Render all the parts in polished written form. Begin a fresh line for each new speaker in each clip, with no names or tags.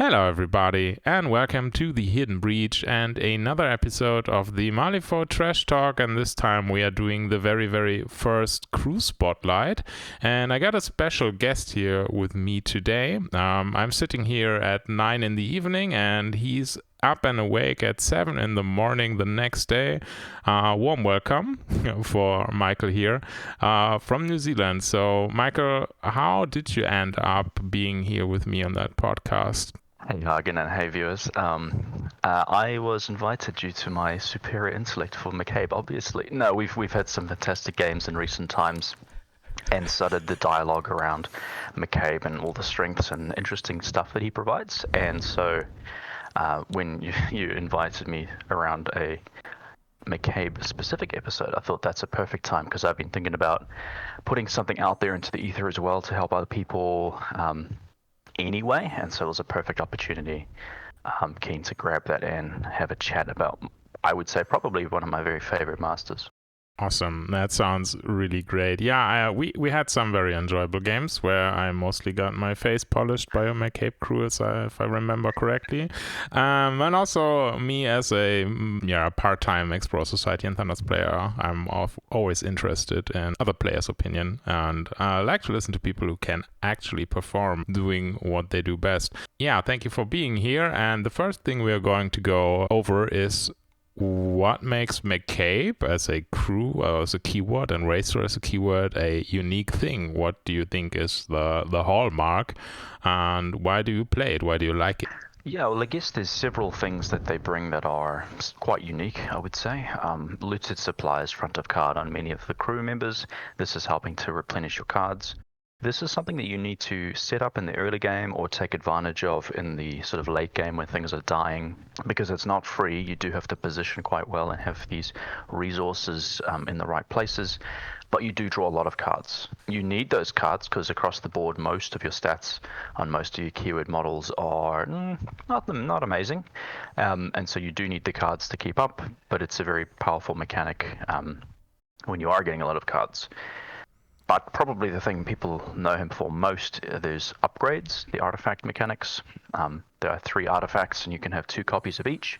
Hello, everybody, and welcome to the Hidden Breach and another episode of the Malifaux Trashtalk. And this time we are doing the very first crew spotlight. And I got a special guest here with me today. I'm sitting here at 9 in the evening, and he's up and awake at 7 in the morning the next day. Warm welcome for Michael here from New Zealand. So, Michael, how did you end up being here with me on that podcast?
Hey Hagen and hey viewers. I was invited due to my superior intellect for McCabe. Obviously, no, we've had some fantastic games in recent times, and started the dialogue around McCabe and all the strengths and interesting stuff that he provides. And so, when you invited me around a McCabe specific episode, I thought that's a perfect time because I've been thinking about putting something out there into the ether as well to help other people. Anyway, and so it was a perfect opportunity. I'm keen to grab that and have a chat about, I would say, probably one of my very favorite masters.
Awesome. That sounds really great. Yeah, we had some very enjoyable games where I mostly got my face polished by a McCabe crew, if I remember correctly. And also me as a part-time Explorer Society and Thunders player, I'm always interested in other players' opinion, and I like to listen to people who can actually perform doing what they do best. Yeah, thank you for being here. And the first thing we are going to go over is what makes McCabe as a crew, as a keyword, and Racer as a keyword a unique thing? What do you think is the hallmark, and why do you play it? Why do you like it?
Yeah, well, I guess there's several things that they bring that are quite unique, I would say. Looted supplies front of card on many of the crew members. This is helping to replenish your cards. This is something that you need to set up in the early game or take advantage of in the sort of late game when things are dying. Because it's not free, you do have to position quite well and have these resources in the right places. But you do draw a lot of cards. You need those cards because across the board, most of your stats on most of your keyword models are not amazing. And so you do need the cards to keep up, but it's a very powerful mechanic when you are getting a lot of cards. But probably the thing people know him for most, there's upgrades, the artifact mechanics. There are 3 artifacts, and you can have 2 copies of each.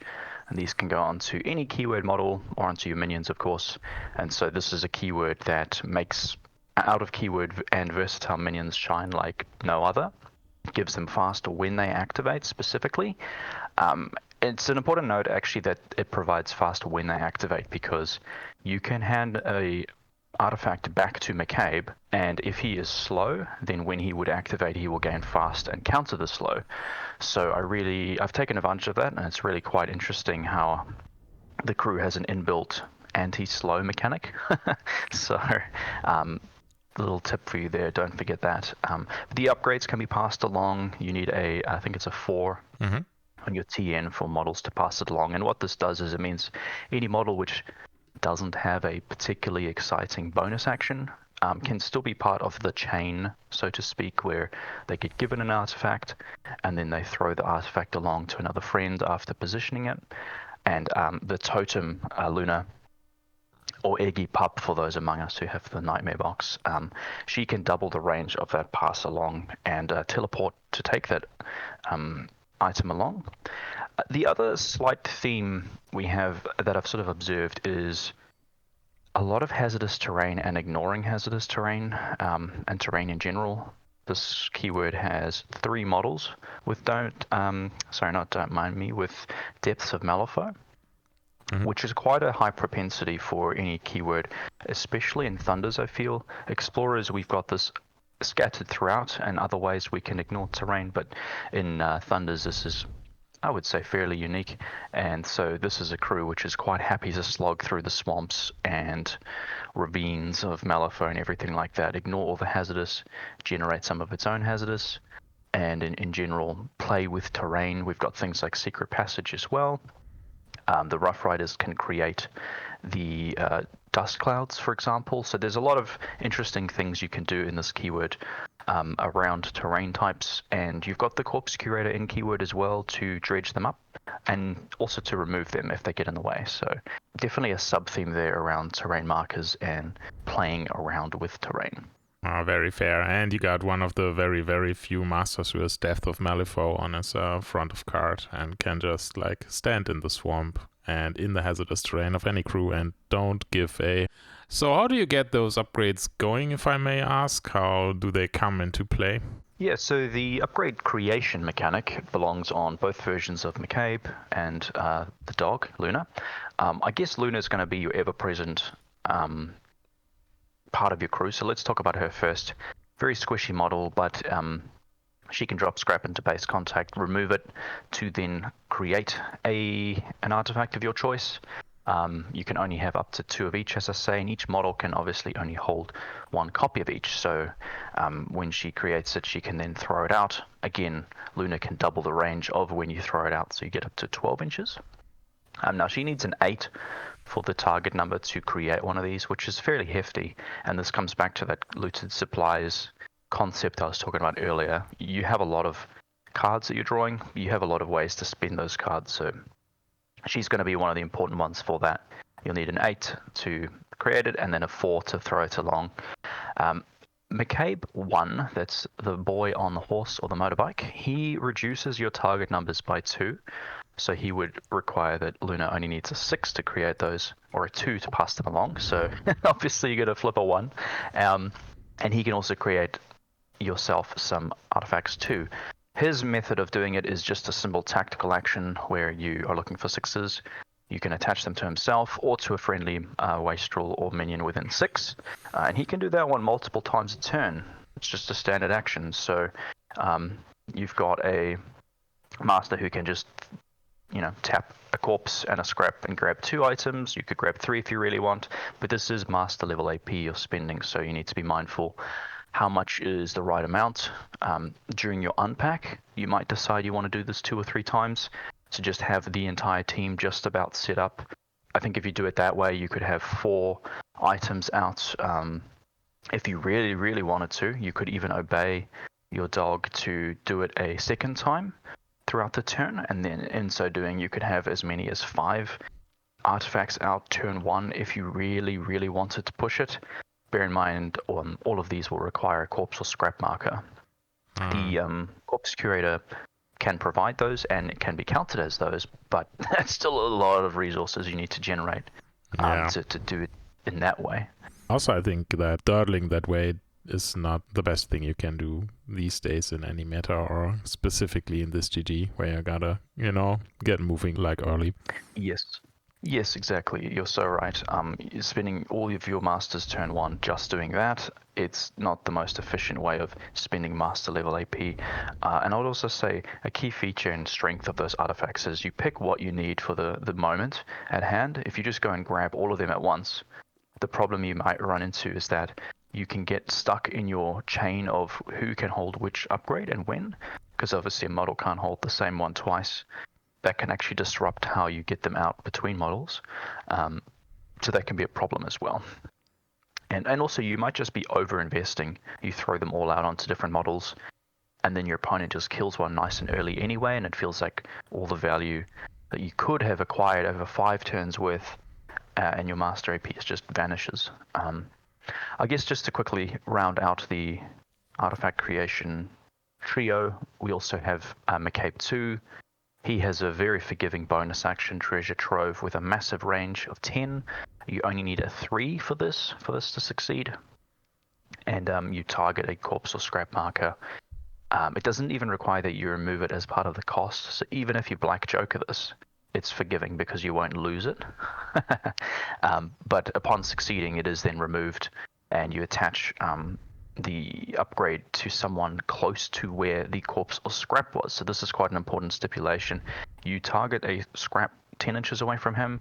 And these can go onto any keyword model or onto your minions, of course. And so this is a keyword that makes out of keyword and versatile minions shine like no other. It gives them faster when they activate specifically. It's an important note, actually, that it provides faster when they activate because you can hand a artifact back to McCabe, and if he is slow, then when he would activate, he will gain fast and counter the slow. So I've taken advantage of that, and it's really quite interesting how the crew has an inbuilt anti-slow mechanic. So little tip for you there, don't forget that. The upgrades can be passed along. You need I think it's a 4 on your TN for models to pass it along, and what this does is it means any model which doesn't have a particularly exciting bonus action can still be part of the chain, so to speak, where they get given an artifact and then they throw the artifact along to another friend after positioning it. And the totem, Luna, or Eggy Pup for those among us who have the Nightmare box, she can double the range of that pass along and teleport to take that item along. The other slight theme we have that I've sort of observed is a lot of hazardous terrain and ignoring hazardous terrain and terrain in general. This keyword has 3 models with don't mind me, with Depths of Malifaux, which is quite a high propensity for any keyword, especially in Thunders, I feel. Explorers, we've got this scattered throughout, and other ways we can ignore terrain, but in Thunders, this is, I would say, fairly unique. And so this is a crew which is quite happy to slog through the swamps and ravines of Malifaux and everything like that, ignore all the hazardous, generate some of its own hazardous, and in general play with terrain. We've got things like Secret Passage as well. The Rough Riders can create the dust clouds, for example. So there's a lot of interesting things you can do in this keyword around terrain types, and you've got the Corpse Curator in keyword as well to dredge them up and also to remove them if they get in the way. So definitely a sub-theme there around terrain markers and playing around with terrain.
Very fair. And you got one of the very, very few masters who has Death of Malifaux on his front of card and can just like stand in the swamp and in the hazardous terrain of any crew and don't give a. So how do you get those upgrades going, if I may ask? How do they come into play?
Yeah, so the upgrade creation mechanic belongs on both versions of McCabe and the dog, Luna. I guess Luna is going to be your ever-present part of your crew, so let's talk about her first. Very squishy model, but she can drop scrap into base contact, remove it to then create an artifact of your choice. You can only have up to 2 of each, as I say, and each model can obviously only hold 1 copy of each. So when she creates it, she can then throw it out. Again, Luna can double the range of when you throw it out, so you get up to 12 inches. Now she needs an 8 for the target number to create one of these, which is fairly hefty. And this comes back to that looted supplies concept I was talking about earlier. You have a lot of cards that you're drawing. You have a lot of ways to spend those cards. So she's going to be one of the important ones for that. You'll need an 8 to create it and then a 4 to throw it along. McCabe 1, that's the boy on the horse or the motorbike, he reduces your target numbers by 2. So he would require that Luna only needs a 6 to create those, or a 2 to pass them along. So obviously you're going to flip a 1. And he can also create yourself some artifacts too. His method of doing it is just a simple tactical action where you are looking for 6s. You can attach them to himself or to a friendly wastrel or minion within 6. And he can do that one multiple times a turn. It's just a standard action. So you've got a master who can just tap a corpse and a scrap and grab 2 items. You could grab 3 if you really want, but this is master level AP you're spending, so you need to be mindful how much is the right amount. During your unpack, you might decide you want to do this 2 or 3 times to just have the entire team just about set up. I think if you do it that way, you could have 4 items out. If you really, really wanted to, you could even obey your dog to do it a second time throughout the turn, and then in so doing you could have as many as 5 artifacts out turn 1 if you really, really wanted to push it. Bear in mind, all of these will require a corpse or scrap marker. The corpse curator can provide those, and it can be counted as those, but that's still a lot of resources you need to generate to do it in that way.
Also, I think that dawdling that way is not the best thing you can do these days in any meta, or specifically in this GG where you gotta, get moving like early.
Yes, exactly. You're so right. Spending all of your masters turn 1 just doing that, it's not the most efficient way of spending master level AP. And I would also say a key feature and strength of those artifacts is you pick what you need for the moment at hand. If you just go and grab all of them at once, the problem you might run into is that you can get stuck in your chain of who can hold which upgrade and when, because obviously a model can't hold the same one twice. That can actually disrupt how you get them out between models. So that can be a problem as well. And also you might just be over-investing. You throw them all out onto different models, and then your opponent just kills one nice and early anyway, and it feels like all the value that you could have acquired over 5 turns worth and your master AP just vanishes. I guess just to quickly round out the artifact creation trio, we also have McCabe 2. He has a very forgiving bonus action, Treasure Trove, with a massive range of 10. You only need a 3 for this to succeed. And you target a corpse or scrap marker. It doesn't even require that you remove it as part of the cost. So even if you black joker this, it's forgiving because you won't lose it. But upon succeeding, it is then removed, and you attach the upgrade to someone close to where the corpse or scrap was. So this is quite an important stipulation. You target a scrap 10 inches away from him.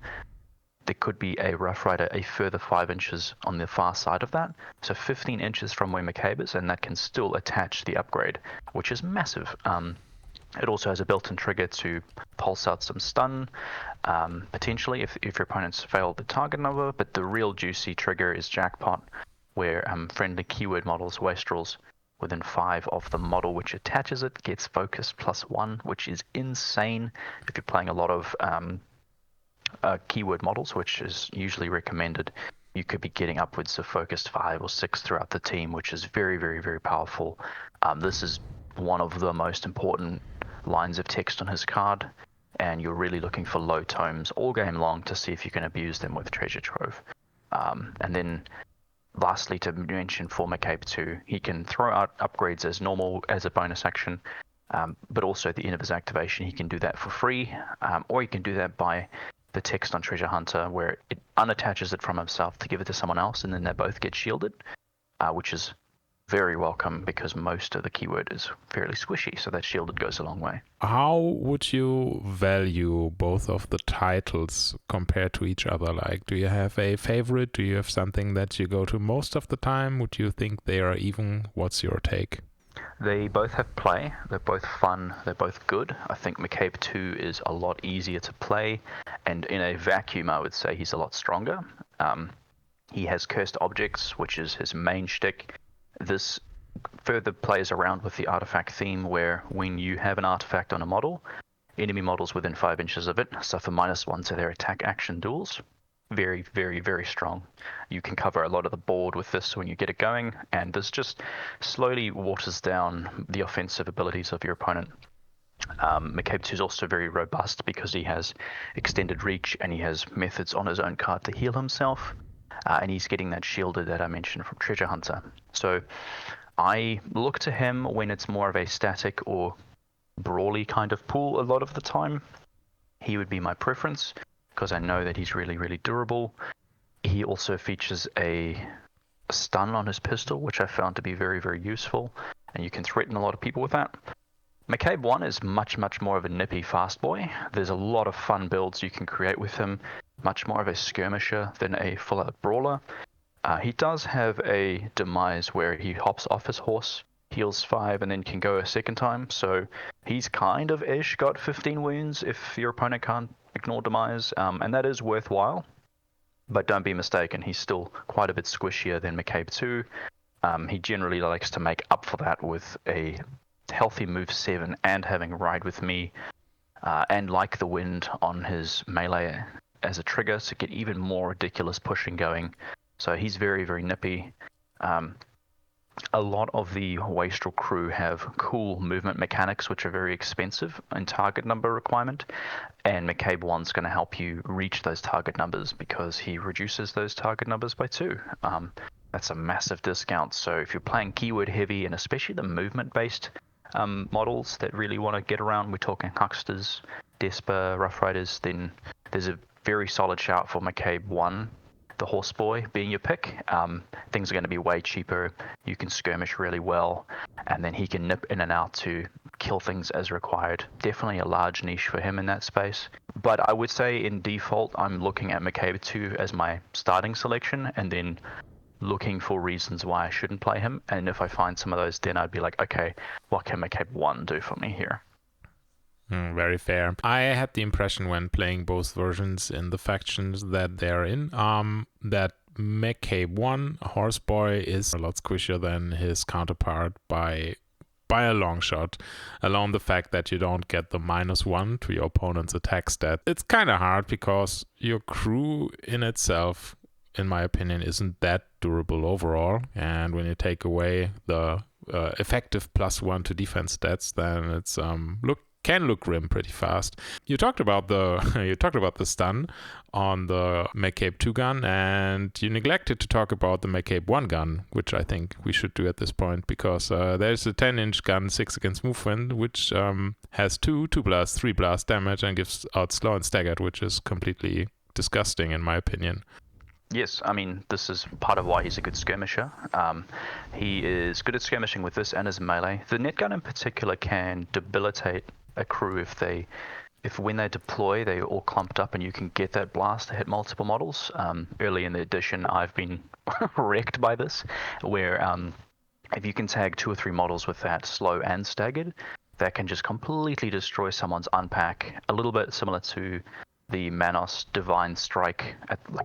There could be a Rough Rider a further 5 inches on the far side of that. So 15 inches from where McCabe is, and that can still attach the upgrade, which is massive. It also has a built-in trigger to pulse out some stun, potentially if your opponents fail the target number, but the real juicy trigger is Jackpot, where friendly keyword models, wastrels, within 5 of the model which attaches it gets focus +1, which is insane if you're playing a lot of keyword models, which is usually recommended you could be getting upwards of focused 5 or 6 throughout the team, which is very, very, very powerful. This is one of the most important lines of text on his card, and you're really looking for low tomes all game long to see if you can abuse them with Treasure Trove. And then lastly, to mention for McCabe 2, he can throw out upgrades as normal as a bonus action, but also at the end of his activation, he can do that for free, or he can do that by the text on Treasure Hunter, where it unattaches it from himself to give it to someone else, and then they both get shielded, which is very welcome because most of the keyword is fairly squishy, so that shielded goes a long way.
How would you value both of the titles compared to each other? Like, do you have a favorite? Do you have something that you go to most of the time? Would you think they are even? What's your take?
They both have play. They're both fun. They're both good. I think McCabe 2 is a lot easier to play, and in a vacuum, I would say he's a lot stronger. He has cursed objects, which is his main shtick. This further plays around with the artifact theme, where when you have an artifact on a model, enemy models within 5 inches of it suffer -1 to their attack action duels. Very, very, very strong. You can cover a lot of the board with this when you get it going, and this just slowly waters down the offensive abilities of your opponent. McCabe 2 is also very robust because he has extended reach and he has methods on his own card to heal himself, and he's getting that shielded that I mentioned from Treasure Hunter. So I look to him when it's more of a static or brawly kind of pool a lot of the time. He would be my preference, because I know that he's really, really durable. He also features a stun on his pistol, which I found to be very, very useful, and you can threaten a lot of people with that. McCabe 1 is much, much more of a nippy fast boy. There's a lot of fun builds you can create with him, much more of a skirmisher than a full-out brawler. He does have a demise where he hops off his horse, heals 5, and then can go a second time, so he's kind of ish got 15 wounds if your opponent can't ignore demise, and that is worthwhile, but don't be mistaken, he's still quite a bit squishier than McCabe 2. He generally likes to make up for that with a healthy move 7 and having Ride With Me, and Like the Wind on his melee as a trigger to get even more ridiculous pushing going. So he's very, very nippy. A lot of the Wastrel crew have cool movement mechanics, which are very expensive in target number requirement, and McCabe 1's going to help you reach those target numbers because he reduces those target numbers by 2. That's a massive discount. So if you're playing keyword heavy, and especially the movement-based models that really want to get around, we're talking Hucksters, Desper, Rough Riders, then there's a very solid shout for McCabe 1. The horse boy being your pick. Things are going to be way cheaper. You can skirmish really well, and then he can nip in and out to kill things as required. Definitely a large niche for him in that space. But I would say in default, I'm looking at McCabe 2 as my starting selection, and then looking for reasons why I shouldn't play him. And if I find some of those, then I'd be like, okay, what can McCabe 1 do for me here?
Very fair. I had the impression when playing both versions in the factions that they're in, that McCabe 1, Horseboy, is a lot squishier than his counterpart by a long shot. Alone the fact that you don't get the -1 to your opponent's attack stat. It's kind of hard because your crew in itself, in my opinion, isn't that durable overall. And when you take away the effective +1 to defense stats, then it's can look grim pretty fast. You talked about the stun on the McCabe 2 gun, and you neglected to talk about the McCabe 1 gun, which I think we should do at this point, because there's a 10-inch gun, 6 against movement, which has 2 blast, 3 blast damage and gives out slow and staggered, which is completely disgusting in my opinion.
Yes, I mean, this is part of why he's a good skirmisher. He is good at skirmishing with this and his melee. The net gun in particular can debilitate a crew if when they deploy, they're all clumped up and you can get that blast to hit multiple models. Early in the edition, I've been wrecked by this, where if you can tag 2 or 3 models with that slow and staggered, that can just completely destroy someone's unpack. A little bit similar to the Manos Divine Strike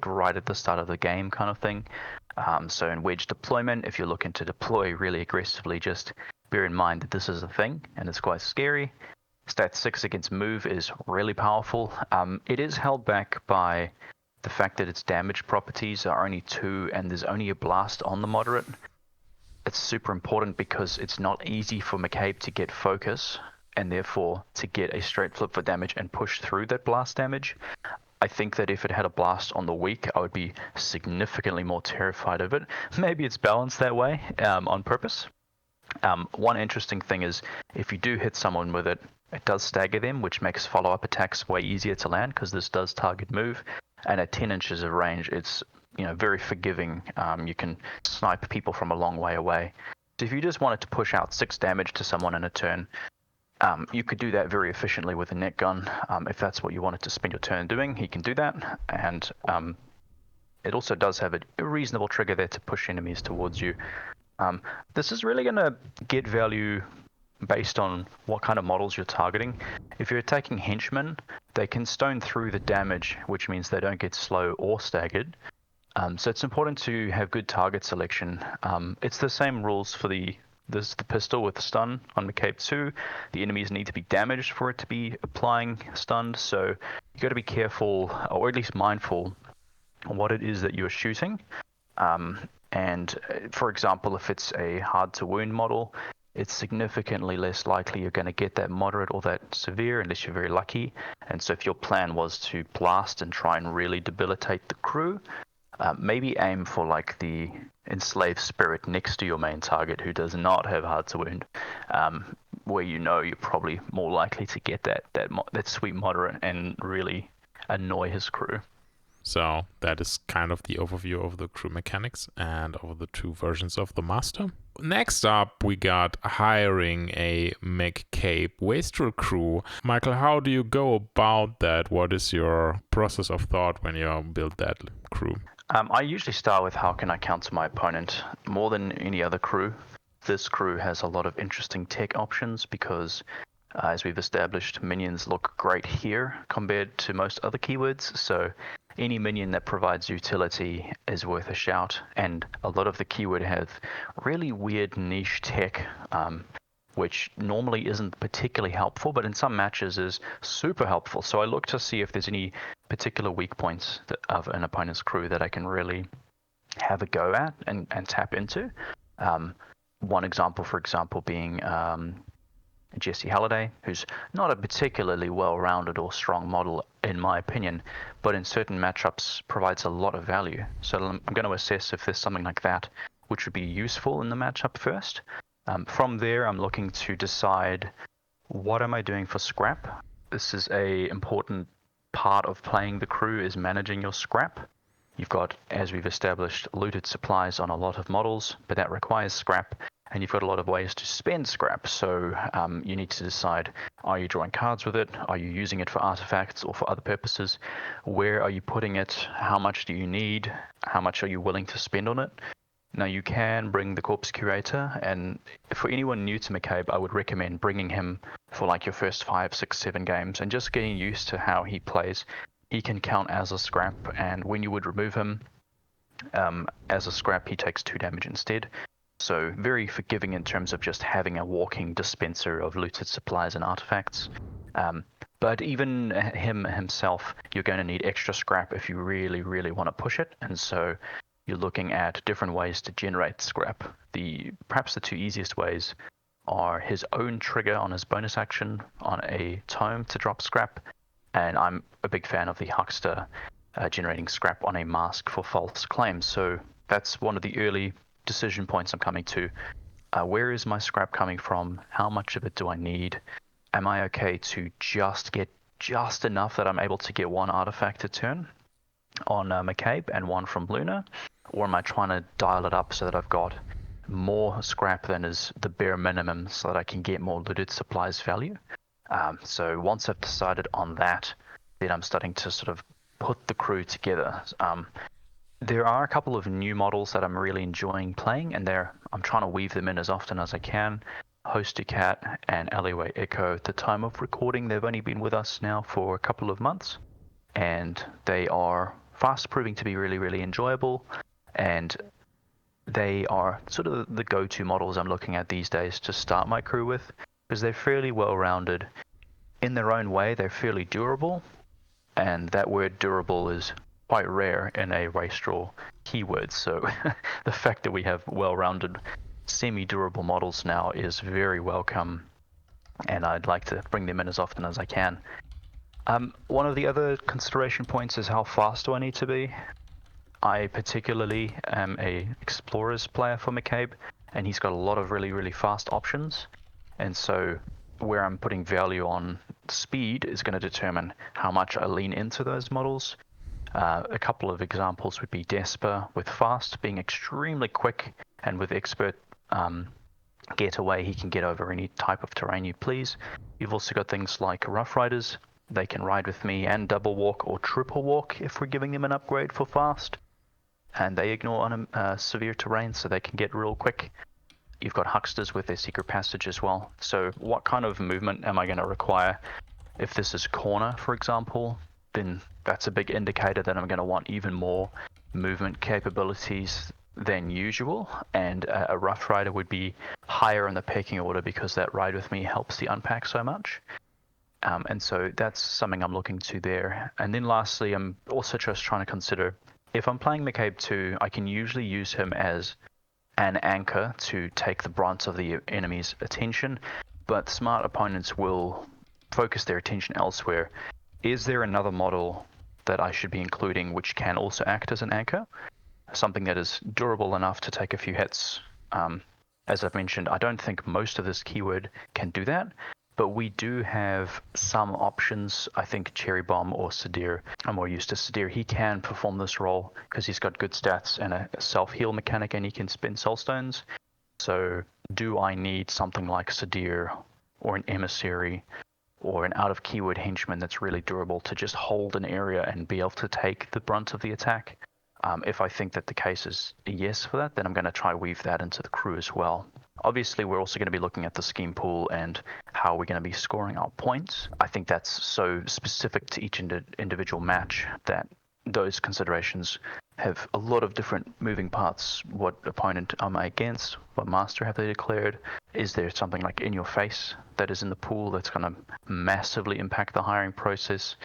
right at the start of the game kind of thing. So in wedge deployment, if you're looking to deploy really aggressively, just bear in mind that this is a thing and it's quite scary. Stat 6 against move is really powerful. It is held back by the fact that its damage properties are only 2 and there's only a blast on the moderate, it's super important because it's not easy for McCabe to get focus and therefore to get a straight flip for damage and push through that blast damage. I think that if it had a blast on the weak, I would be significantly more terrified of it. Maybe it's balanced that way on purpose. One interesting thing is if you do hit someone with it, it does stagger them, which makes follow-up attacks way easier to land because this does target move. And at 10 inches of range, it's very forgiving. You can snipe people from a long way away. So if you just wanted to push out 6 damage to someone in a turn, you could do that very efficiently with a net gun. If that's what you wanted to spend your turn doing, he can do that. And it also does have a reasonable trigger there to push enemies towards you. This is really going to get value based on what kind of models you're targeting. If you're attacking henchmen, they can stone through the damage, which means they don't get slow or staggered. So it's important to have good target selection. It's the same rules for the pistol with stun on McCabe 2. The enemies need to be damaged for it to be applying stunned, so you got to be careful, or at least mindful, what it is that you're shooting. And for example, if it's a hard to wound model, it's significantly less likely you're going to get that moderate or that severe unless you're very lucky. And so if your plan was to blast and try and really debilitate the crew, maybe aim for like the enslaved spirit next to your main target who does not have hard to wound, where you're probably more likely to get that sweet moderate and really annoy his crew.
So that is kind of the overview of the crew mechanics and of the 2 versions of the master. Next up, we got hiring a McCabe wastrel crew. Michael, how do you go about that? What is your process of thought when you build that crew?
I usually start with how can I counter my opponent more than any other crew. This crew has a lot of interesting tech options because as we've established, minions look great here compared to most other keywords. So any minion that provides utility is worth a shout. And a lot of the keyword have really weird niche tech, which normally isn't particularly helpful, but in some matches is super helpful. So I look to see if there's any particular weak points of an opponent's crew that I can really have a go at and tap into. One example, for example, being Jesse Halliday, who's not a particularly well-rounded or strong model in my opinion, but in certain matchups provides a lot of value. So I'm going to assess if there's something like that which would be useful in the matchup first. From there, I'm looking to decide what am I doing for scrap. This is a important part of playing the crew is managing your scrap. You've got, as we've established, looted supplies on a lot of models, but that requires scrap. And you've got a lot of ways to spend scrap, so you need to decide, are you drawing cards with it? Are you using it for artifacts or for other purposes? Where are you putting it? How much do you need? How much are you willing to spend on it? Now, you can bring the Corpse Curator, and for anyone new to McCabe, I would recommend bringing him for like your first 5, 6, 7 games and just getting used to how he plays. He can count as a scrap, and when you would remove him as a scrap, he takes 2 damage instead. So very forgiving in terms of just having a walking dispenser of looted supplies and artifacts. But even him himself, you're going to need extra scrap if you really, really want to push it. And so you're looking at different ways to generate scrap. Perhaps the 2 easiest ways are his own trigger on his bonus action on a tome to drop scrap. And I'm a big fan of the huckster generating scrap on a mask for false claims. So that's one of the early decision points I'm coming to. Where is my scrap coming from? How much of it do I need? Am I okay to just get just enough that I'm able to get 1 artifact a turn on McCabe and 1 from Luna? Or am I trying to dial it up so that I've got more scrap than is the bare minimum so that I can get more looted supplies value? So once I've decided on that, then I'm starting to sort of put the crew together. There are a couple of new models that I'm really enjoying playing, and I'm trying to weave them in as often as I can. Hostycat and Alleyway Echo. At the time of recording, they've only been with us now for a couple of months, and they are fast proving to be really, really enjoyable, and they are sort of the go-to models I'm looking at these days to start my crew with, because they're fairly well-rounded. In their own way, they're fairly durable, and that word durable is quite rare in a wastrel keyword. So the fact that we have well-rounded, semi-durable models now is very welcome, and I'd like to bring them in as often as I can. One of the other consideration points is how fast do I need to be? I particularly am a Explorers player for McCabe, and he's got a lot of really, really fast options. And so where I'm putting value on speed is going to determine how much I lean into those models. A couple of examples would be Desper with fast being extremely quick, and with expert getaway, he can get over any type of terrain you please. You've also got things like Rough Riders. They can ride with me and double walk or triple walk if we're giving them an upgrade for fast. And they ignore severe terrain, so they can get real quick. You've got Hucksters with their secret passage as well. So what kind of movement am I going to require? If this is corner, for example, then that's a big indicator that I'm going to want even more movement capabilities than usual. And a Rough Rider would be higher in the pecking order because that ride with me helps the unpack so much. And so that's something I'm looking to there. And then lastly, I'm also just trying to consider, if I'm playing McCabe 2, I can usually use him as an anchor to take the brunt of the enemy's attention, but smart opponents will focus their attention elsewhere. Is there another model that I should be including which can also act as an anchor? Something that is durable enough to take a few hits. As I've mentioned, I don't think most of this keyword can do that, but we do have some options. I think Cherry Bomb or Sadir, I'm more used to Sadir. He can perform this role because he's got good stats and a self-heal mechanic, and he can spend soul stones. So do I need something like Sadir or an Emissary or an out-of-keyword henchman that's really durable to just hold an area and be able to take the brunt of the attack? If I think that the case is a yes for that, then I'm going to try weave that into the crew as well. Obviously, we're also going to be looking at the scheme pool and how we're going to be scoring our points. I think that's so specific to each individual match that those considerations have a lot of different moving parts. What opponent am I against? What master have they declared? Is there something like in your face that is in the pool that's going to massively impact the hiring process?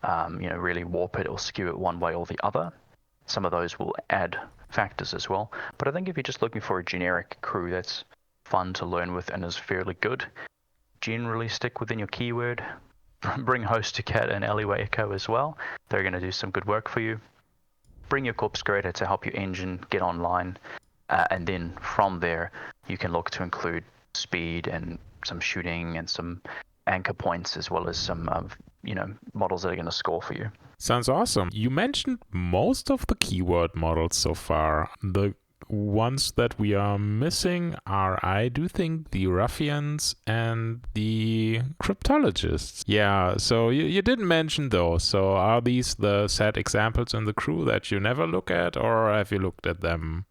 Really warp it or skew it one way or the other. Some of those will add factors as well. But I think if you're just looking for a generic crew that's fun to learn with and is fairly good, generally stick within your keyword. Bring Host to Cat and Alleyway Echo as well. They're going to do some good work for you. Bring your Corpse Grader to help your engine get online. And then from there, you can look to include speed and some shooting and some anchor points, as well as some models that are going to score for you.
Sounds awesome. You mentioned most of the keyword models so far. The ones that we are missing are, I do think, the Ruffians and the Cryptologists. Yeah, so you didn't mention those. So are these the set examples in the crew that you never look at, or have you looked at them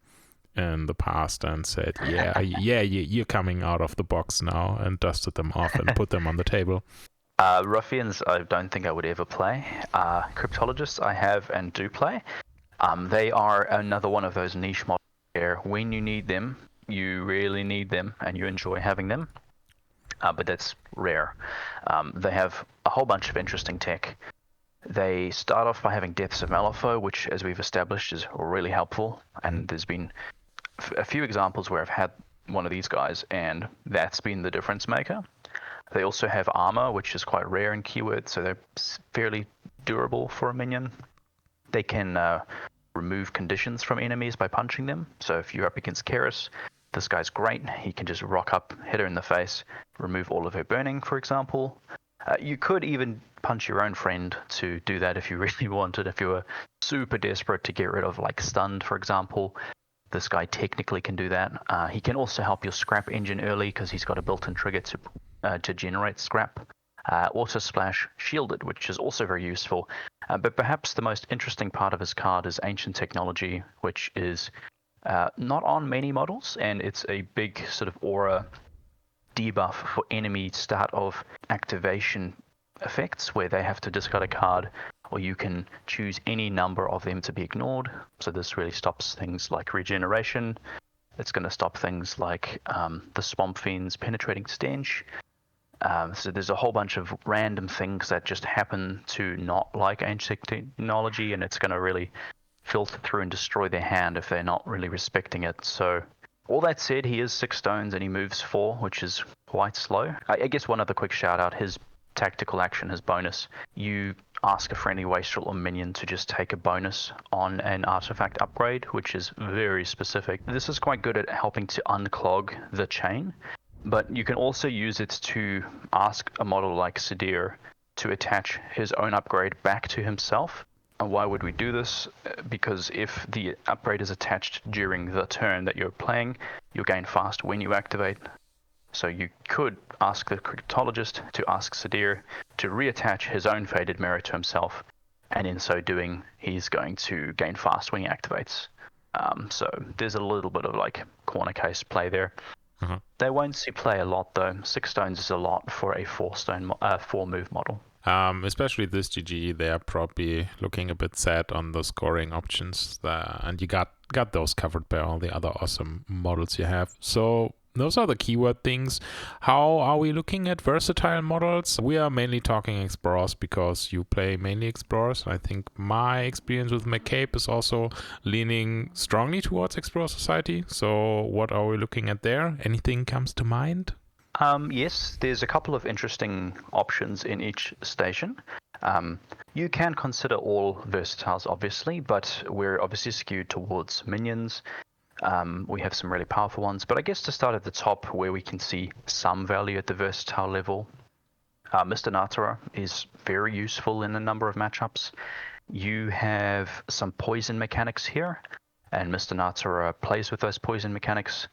in the past and said, you're coming out of the box now, and dusted them off and put them on the table?
Ruffians, I don't think I would ever play. Cryptologists, I have and do play. They are another one of those niche models where when you need them, you really need them and you enjoy having them. But that's rare. They have a whole bunch of interesting tech. They start off by having Depths of Malifaux, which, as we've established, is really helpful. And there's been a few examples where I've had one of these guys, and that's been the difference maker. They also have armor, which is quite rare in keyword, so they're fairly durable for a minion. They can remove conditions from enemies by punching them. So if you're up against Keris, this guy's great. He can just rock up, hit her in the face, remove all of her burning, for example. You could even punch your own friend to do that if you really wanted. If you were super desperate to get rid of, like, stunned, for example, this guy technically can do that. He can also help your scrap engine early because he's got a built-in trigger to generate scrap. Auto Splash Shielded, which is also very useful. But perhaps the most interesting part of his card is Ancient Technology, which is not on many models, and it's a big sort of aura debuff for enemy start of activation effects where they have to discard a card, or you can choose any number of them to be ignored. So this really stops things like regeneration. It's going to stop things like the Swamp Fiend's Penetrating Stench. So there's a whole bunch of random things that just happen to not like ancient technology, and it's going to really filter through and destroy their hand if they're not really respecting it. So all that said, he is 6 stones and he moves 4, which is quite slow. I guess one other quick shout out, his tactical action, his bonus. You ask a friendly wastrel or minion to just take a bonus on an artifact upgrade, which is very specific. This is quite good at helping to unclog the chain, but you can also use it to ask a model like Sadir to attach his own upgrade back to himself. And why would we do this? Because if the upgrade is attached during the turn that you're playing, you'll gain fast when you activate. So you could ask the cryptologist to ask Sadir to reattach his own faded mirror to himself, and in so doing, he's going to gain fast when he activates. So there's a little bit of like corner case play there. They won't see play a lot though. 6 stones is a lot for a 4 move model.
Especially this GG, they are probably looking a bit sad on the scoring options, and you got those covered by all the other awesome models you have. So those are the keyword things. How are we looking at versatile models? We are mainly talking explorers because you play mainly explorers. I think my experience with McCabe is also leaning strongly towards Explorer Society. So what are we looking at there? Anything comes to mind?
Yes, there's a couple of interesting options in each station. You can consider all versatiles, obviously, but we're obviously skewed towards minions. We have some really powerful ones, but I guess to start at the top where we can see some value at the versatile level, Mr. Natara is very useful in a number of matchups. You have some poison mechanics here, and Mr. Natara plays with those poison mechanics.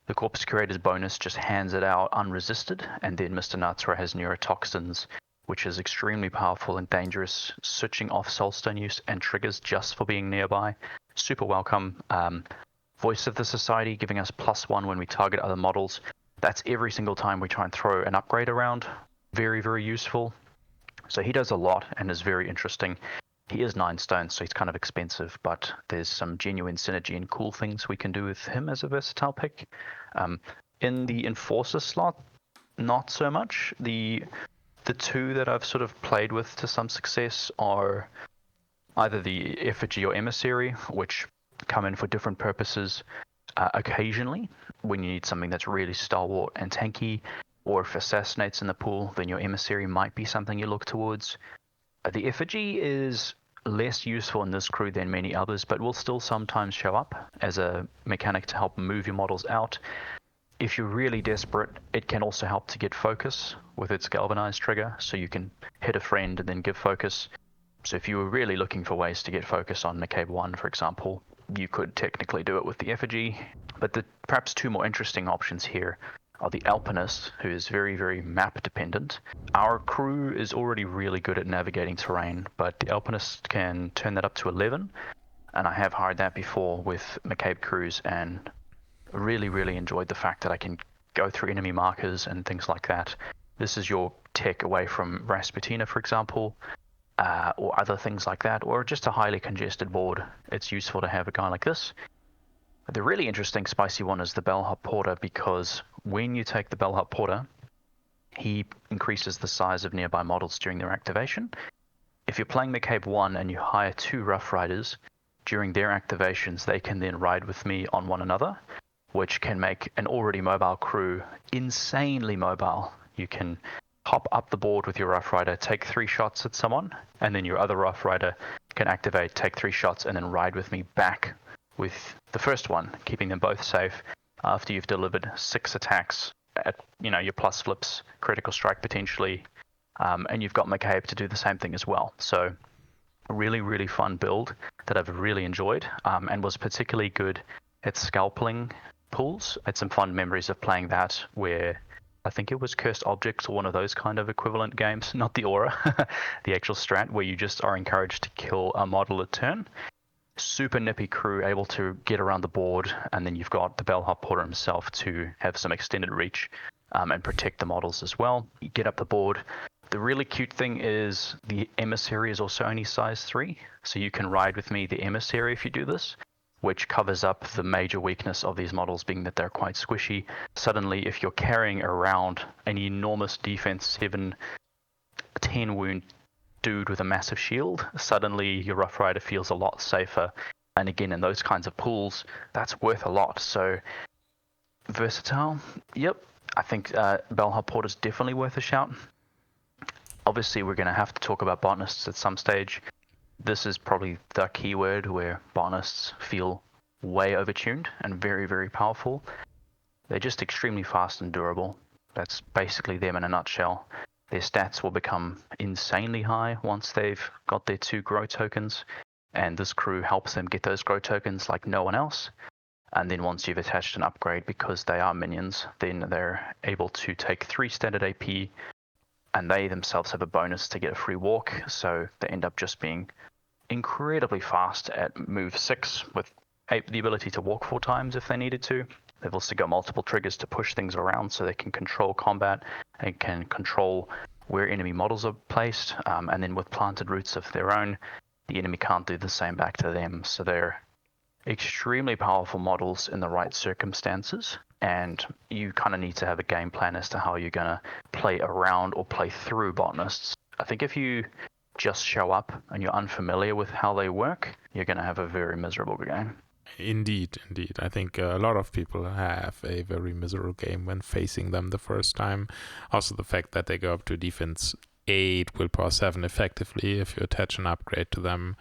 The Corpus Curator's bonus just hands it out unresisted, and then Mr. Natara has neurotoxins, which is extremely powerful and dangerous, switching off Soulstone use and triggers just for being nearby. Super welcome. Voice of the Society giving us +1 when we target other models. That's every single time we try and throw an upgrade around. Very, very useful. So he does a lot and is very interesting. He is 9 stones, so he's kind of expensive, but there's some genuine synergy and cool things we can do with him as a versatile pick. In the Enforcer slot, not so much. The 2 that I've sort of played with to some success are either the Effigy or Emissary, which come in for different purposes occasionally when you need something that's really stalwart and tanky, or if Assassinate's in the pool, then your Emissary might be something you look towards. The Effigy is less useful in this crew than many others, but will still sometimes show up as a mechanic to help move your models out. If you're really desperate, it can also help to get focus with its galvanized trigger, so you can hit a friend and then give focus. So if you were really looking for ways to get focus on McCabe 1, for example, you could technically do it with the Effigy. But the perhaps 2 more interesting options here are the Alpinist, who is very, very map dependent. Our crew is already really good at navigating terrain, but the Alpinist can turn that up to 11, and I have hired that before with McCabe crews and really, really enjoyed the fact that I can go through enemy markers and things like that. This is your tech away from Rasputina, for example, or other things like that, or just a highly congested board. It's useful to have a guy like this. The really interesting spicy one is the Bellhop Porter, because when you take the Bellhop Porter, he increases the size of nearby models during their activation. If you're playing McCabe 1 and you hire 2 Rough Riders, during their activations they can then ride with me on one another, which can make an already mobile crew insanely mobile. You can hop up the board with your Rough Rider, take 3 shots at someone, and then your other Rough Rider can activate, take 3 shots, and then ride with me back with the first one, keeping them both safe after you've delivered 6 attacks at your plus flips, critical strike potentially, and you've got McCabe to do the same thing as well. So a really, really fun build that I've really enjoyed, and was particularly good at scalping pools. I had some fond memories of playing that, where I think it was Cursed Objects or one of those kind of equivalent games, not the Aura, the actual strat, where you just are encouraged to kill a model a turn. Super nippy crew, able to get around the board, and then you've got the Bellhop Porter himself to have some extended reach and protect the models as well. You get up the board. The really cute thing is the Emissary is also only size 3, so you can ride with me the Emissary if you do this. which covers up the major weakness of these models being that they're quite squishy. Suddenly, if you're carrying around an enormous defense 7, 10 wound dude with a massive shield, suddenly your Rough Rider feels a lot safer. And again, in those kinds of pools, that's worth a lot. So versatile, yep. I think Bellhop Port is definitely worth a shout. Obviously, we're going to have to talk about botanists at some stage. This is probably the keyword where botanists feel way overtuned and very, very powerful. They're just extremely fast and durable. That's basically them in a nutshell. Their stats will become insanely high once they've got their 2 grow tokens, and this crew helps them get those grow tokens like no one else. And then once you've attached an upgrade, because they are minions, then they're able to take 3 standard AP, and they themselves have a bonus to get a free walk, so they end up just being incredibly fast at move 6 with the ability to walk 4 times if they needed to. They've also got multiple triggers to push things around, so they can control combat and can control where enemy models are placed, and then with planted roots of their own, the enemy can't do the same back to them. So they're extremely powerful models in the right circumstances, and you kind of need to have a game plan as to how you're going to play around or play through botanists. I think if you just show up and you're unfamiliar with how they work, you're going to have a very miserable game.
Indeed. I think a lot of people have a very miserable game when facing them the first time. Also, the fact that they go up to defense 8, willpower 7 effectively if you attach an upgrade to them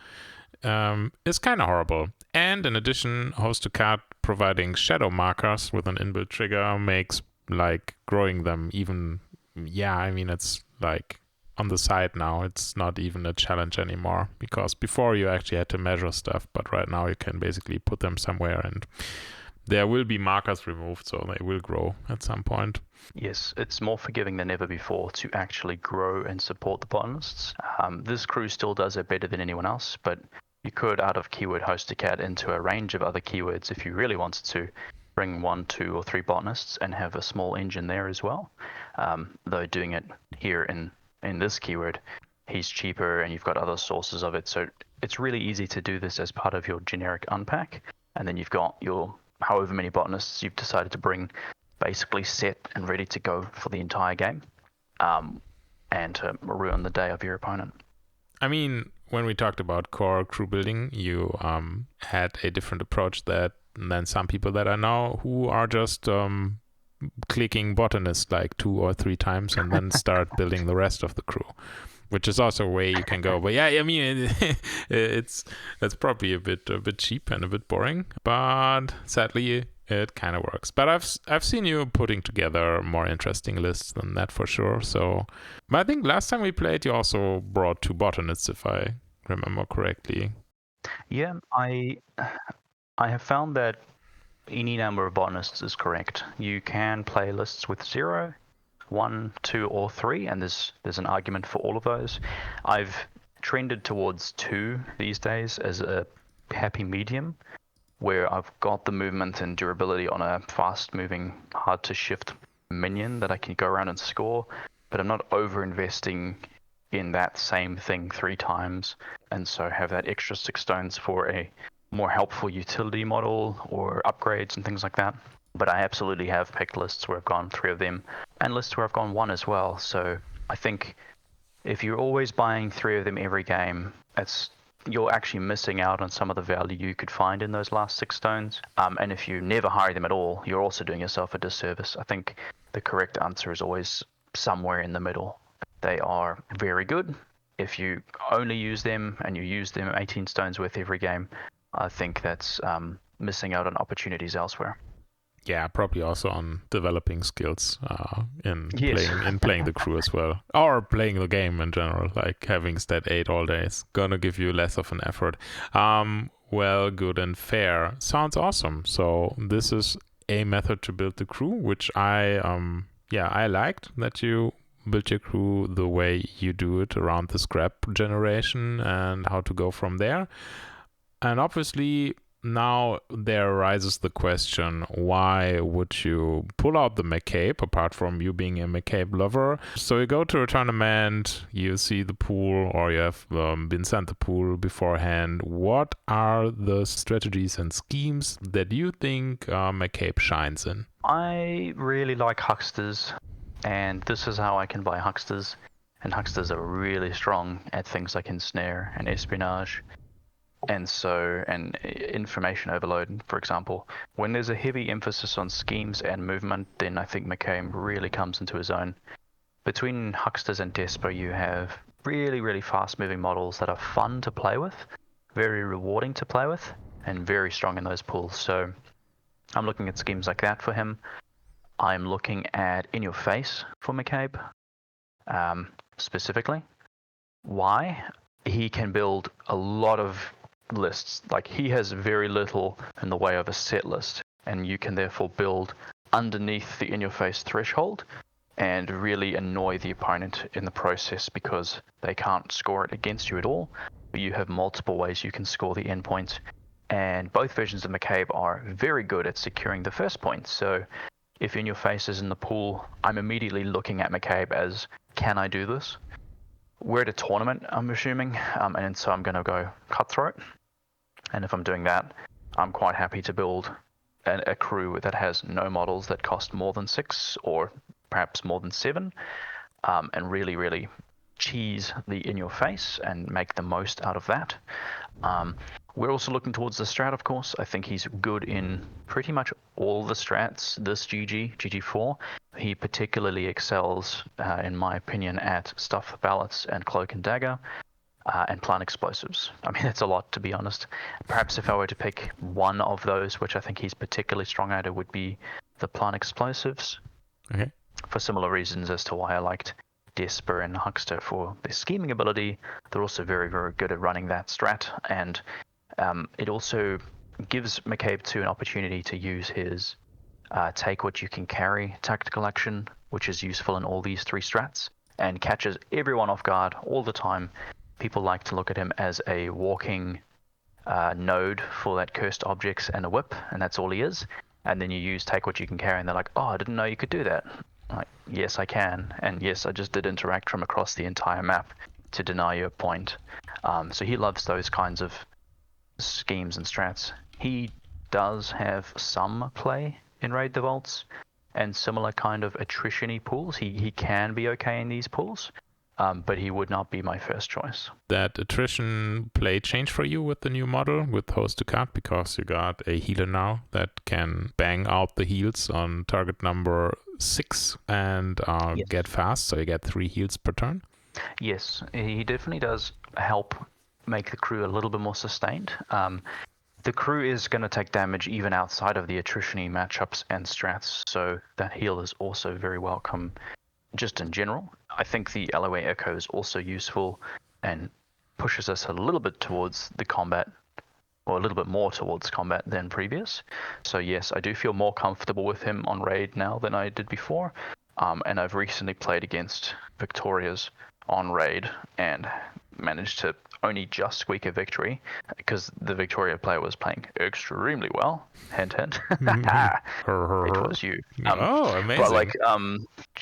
is kind of horrible. And in addition, host to card providing shadow markers with an inbuilt trigger makes like growing them even, it's like on the side now. It's not even a challenge anymore, because before you actually had to measure stuff, but right now you can basically put them somewhere and there will be markers removed, so they will grow at some point.
Yes, it's more forgiving than ever before to actually grow and support the botanists. This crew still does it better than anyone else, but you could, out of keyword host to cat, into a range of other keywords if you really wanted to, bring 1, 2, or 3 botanists and have a small engine there as well. Though doing it here in this keyword, he's cheaper and you've got other sources of it, so it's really easy to do this as part of your generic unpack, and then you've got your however many botanists you've decided to bring basically set and ready to go for the entire game, and to ruin the day of your opponent.
I mean, when we talked about core crew building, you had a different approach than some people that I know, who are just clicking botanist like 2 or 3 times and then start building the rest of the crew, which is also a way you can go. But yeah, I mean, that's probably a bit cheap and a bit boring, but sadly it kind of works. But I've seen you putting together more interesting lists than that for sure. So, but I think last time we played, you also brought 2 botanists, if I remember correctly.
Yeah, I have found that any number of botanists is correct. You can play lists with 0, 1, 2, or 3, and there's an argument for all of those. I've trended towards 2 these days as a happy medium, where I've got the movement and durability on a fast-moving, hard-to-shift minion that I can go around and score, but I'm not over-investing in that same thing 3 times, and so have that extra 6 stones for a more helpful utility model or upgrades and things like that. But I absolutely have picked lists where I've gone 3 of them, and lists where I've gone 1 as well. So I think if you're always buying 3 of them every game, you're actually missing out on some of the value you could find in those last 6 stones. And if you never hire them at all, you're also doing yourself a disservice. I think the correct answer is always somewhere in the middle. They are very good. If you only use them and you use them 18 stones worth every game, I think that's missing out on opportunities elsewhere.
Yeah, probably also on developing skills in
Yes.
playing the crew as well, or playing the game in general. Like having stat 8 all day is gonna give you less of an effort. Well, good and fair. Sounds awesome. So this is a method to build the crew, which I liked that you build your crew the way you do it around the scrap generation and how to go from there. And obviously, now there arises the question, why would you pull out the McCabe, apart from you being a McCabe lover? So you go to a tournament, you see the pool, or you have been sent the pool beforehand. What are the strategies and schemes that you think McCabe shines in?
I really like hucksters, and this is how I can buy hucksters. And hucksters are really strong at things like ensnare and espionage. And information overload, for example. When there's a heavy emphasis on schemes and movement, then I think McCabe really comes into his own. Between hucksters and Despo, you have really, really fast-moving models that are fun to play with, very rewarding to play with, and very strong in those pools. So I'm looking at schemes like that for him. I'm looking at In Your Face for McCabe, specifically. Why? He can build a lot of lists. Like, he has very little in the way of a set list, and you can therefore build underneath the in-your-face threshold and really annoy the opponent in the process because they can't score it against you at all. But you have multiple ways you can score the endpoint, and both versions of McCabe are very good at securing the first point. So if In Your Face is in the pool, I'm immediately looking at McCabe as, can I do this? We're at a tournament, I'm assuming, and so I'm going to go cutthroat. And if I'm doing that, I'm quite happy to build a crew that has no models that cost more than 6 or perhaps more than 7, and really, really cheese the In Your Face and make the most out of that. We're also looking towards the strat, of course. I think he's good in pretty much all the strats this GG4. He particularly excels, in my opinion, at Stuff Ballots and Cloak and Dagger, and Plant Explosives. I mean, that's a lot, to be honest. Perhaps if I were to pick one of those, which I think he's particularly strong at, it would be the Plant Explosives.
Okay.
For similar reasons as to why I liked Desper and Huckster for their scheming ability. They're also very, very good at running that strat, and it also gives McCabe 2 an opportunity to use his take what you can carry tactical action, which is useful in all these 3 strats, and catches everyone off guard all the time. People like to look at him as a walking node for that cursed objects and a whip, and that's all he is. And then you use take what you can carry, and they're like, oh, I didn't know you could do that. Like, yes, I can, and yes, I just did interact from across the entire map to deny you a point. So he loves those kinds of schemes and strats. He does have some play in Raid the Vaults and similar kind of attrition-y pools. He can be okay in these pools, but he would not be my first choice.
That attrition play change for you with the new model with host to cut, because you got a healer now that can bang out the heals on target number 6 and
Yes.
get fast, so you get 3 heals per turn.
Yes, he definitely does help make the crew a little bit more sustained. The crew is going to take damage even outside of the attrition-y matchups and strats, so that heal is also very welcome just in general. I think the LOA Echo is also useful and pushes us a little bit towards the combat, or a little bit more towards combat than previous. So yes, I do feel more comfortable with him on Raid now than I did before. And I've recently played against Victoria's on Raid and managed to only just squeak a victory because the Victoria player was playing extremely well. Hint, hint. It was you.
Oh, amazing.
But like,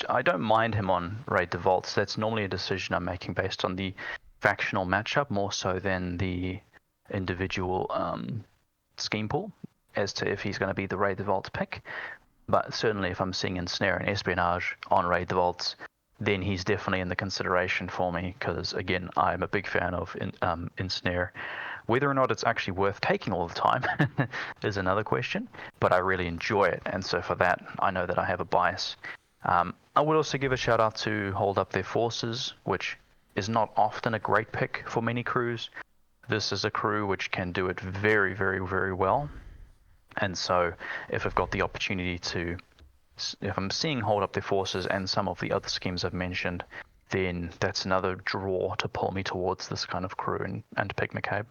I don't mind him on Raid the Vaults. That's normally a decision I'm making based on the factional matchup more so than the individual scheme pool as to if he's going to be the Raid the Vaults pick. But certainly if I'm seeing Ensnare and Espionage on Raid the Vaults, then he's definitely in the consideration for me because, again, I'm a big fan of Ensnare. Whether or not it's actually worth taking all the time is another question, but I really enjoy it, and so for that, I know that I have a bias. I would also give a shout out to Hold Up Their Forces, which is not often a great pick for many crews. This is a crew which can do it very, very, very well, and so if I've got the opportunity to, if I'm seeing Hold Up Their Forces and some of the other schemes I've mentioned, then that's another draw to pull me towards this kind of crew and to pick McCabe.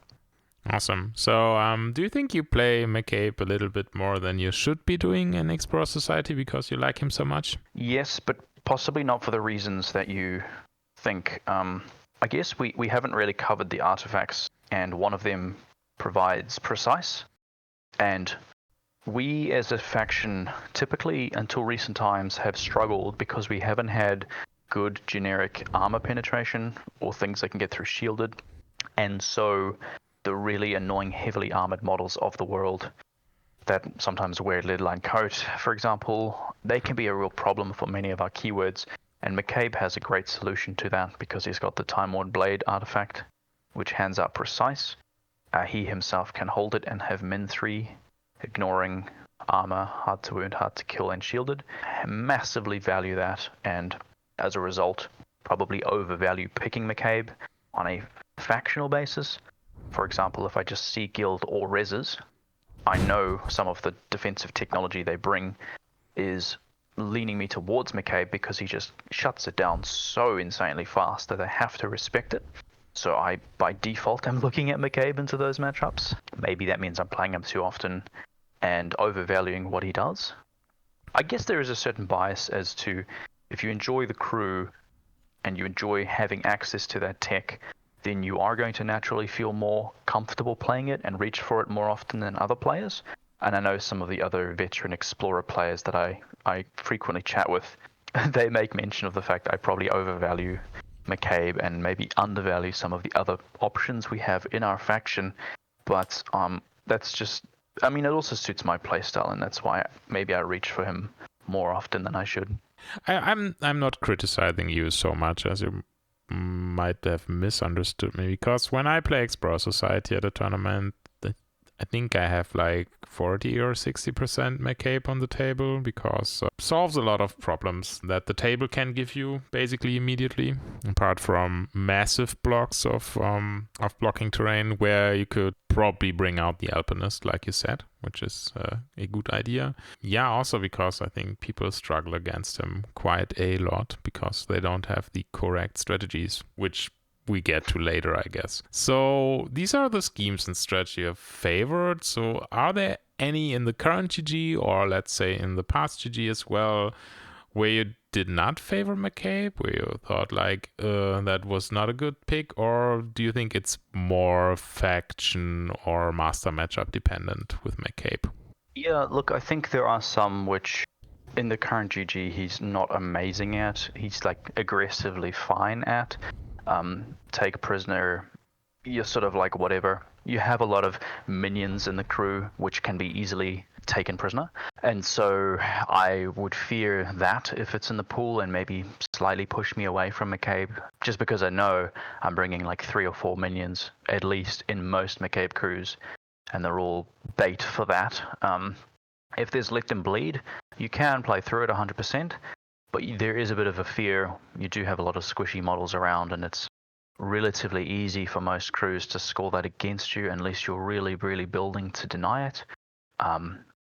Awesome. So do you think you play McCabe a little bit more than you should be doing in Explorer Society because you like him so much?
Yes, but possibly not for the reasons that you think. I guess we haven't really covered the artifacts, and one of them provides Precise, And we as a faction typically until recent times have struggled because we haven't had good generic armor penetration or things that can get through shielded. And so the really annoying heavily armored models of the world that sometimes wear lead line coat, for example, they can be a real problem for many of our keywords. And McCabe has a great solution to that because he's got the Time Worn Blade artifact, which hands out precise. He himself can hold it and have min 3, ignoring armor, hard to wound, hard to kill, and shielded. I massively value that, and as a result, probably overvalue picking McCabe on a factional basis. For example, if I just see guild or reses, I know some of the defensive technology they bring is leaning me towards McCabe because he just shuts it down so insanely fast that I have to respect it. So I, by default, am looking at McCabe into those matchups. Maybe that means I'm playing him too often and overvaluing what he does. I guess there is a certain bias as to if you enjoy the crew and you enjoy having access to that tech, then you are going to naturally feel more comfortable playing it and reach for it more often than other players. And I know some of the other veteran Explorer players that I frequently chat with, they make mention of the fact I probably overvalue McCabe and maybe undervalue some of the other options we have in our faction. But that's just, I mean, it also suits my playstyle, and that's why maybe I reach for him more often than I should.
I'm not criticizing you so much as you might have misunderstood me, because when I play Explorer Society at a tournament, I think I have like 40 or 60% McCabe on the table, because solves a lot of problems that the table can give you basically immediately, apart from massive blocks of blocking terrain where you could probably bring out the Alpinist, like you said, which is a good idea. Yeah, also because I think people struggle against him quite a lot because they don't have the correct strategies, which we get to later, I guess. So these are the schemes and strategy I've favored. So are there any in the current GG, or let's say in the past GG as well, where you did not favor McCabe, where you thought like that was not a good pick? Or do you think it's more faction or master matchup dependent with McCabe?
Yeah, look, I think there are some which in the current GG he's not amazing at. He's like aggressively fine at. Take prisoner, you're sort of like whatever. You have a lot of minions in the crew which can be easily taken prisoner, and so I would fear that if it's in the pool and maybe slightly push me away from McCabe, just because I know I'm bringing like 3 or 4 minions at least in most McCabe crews, and they're all bait for that. If there's Lift and Bleed, you can play through it 100%. But there is a bit of a fear. You do have a lot of squishy models around, and it's relatively easy for most crews to score that against you unless you're really, really building to deny it,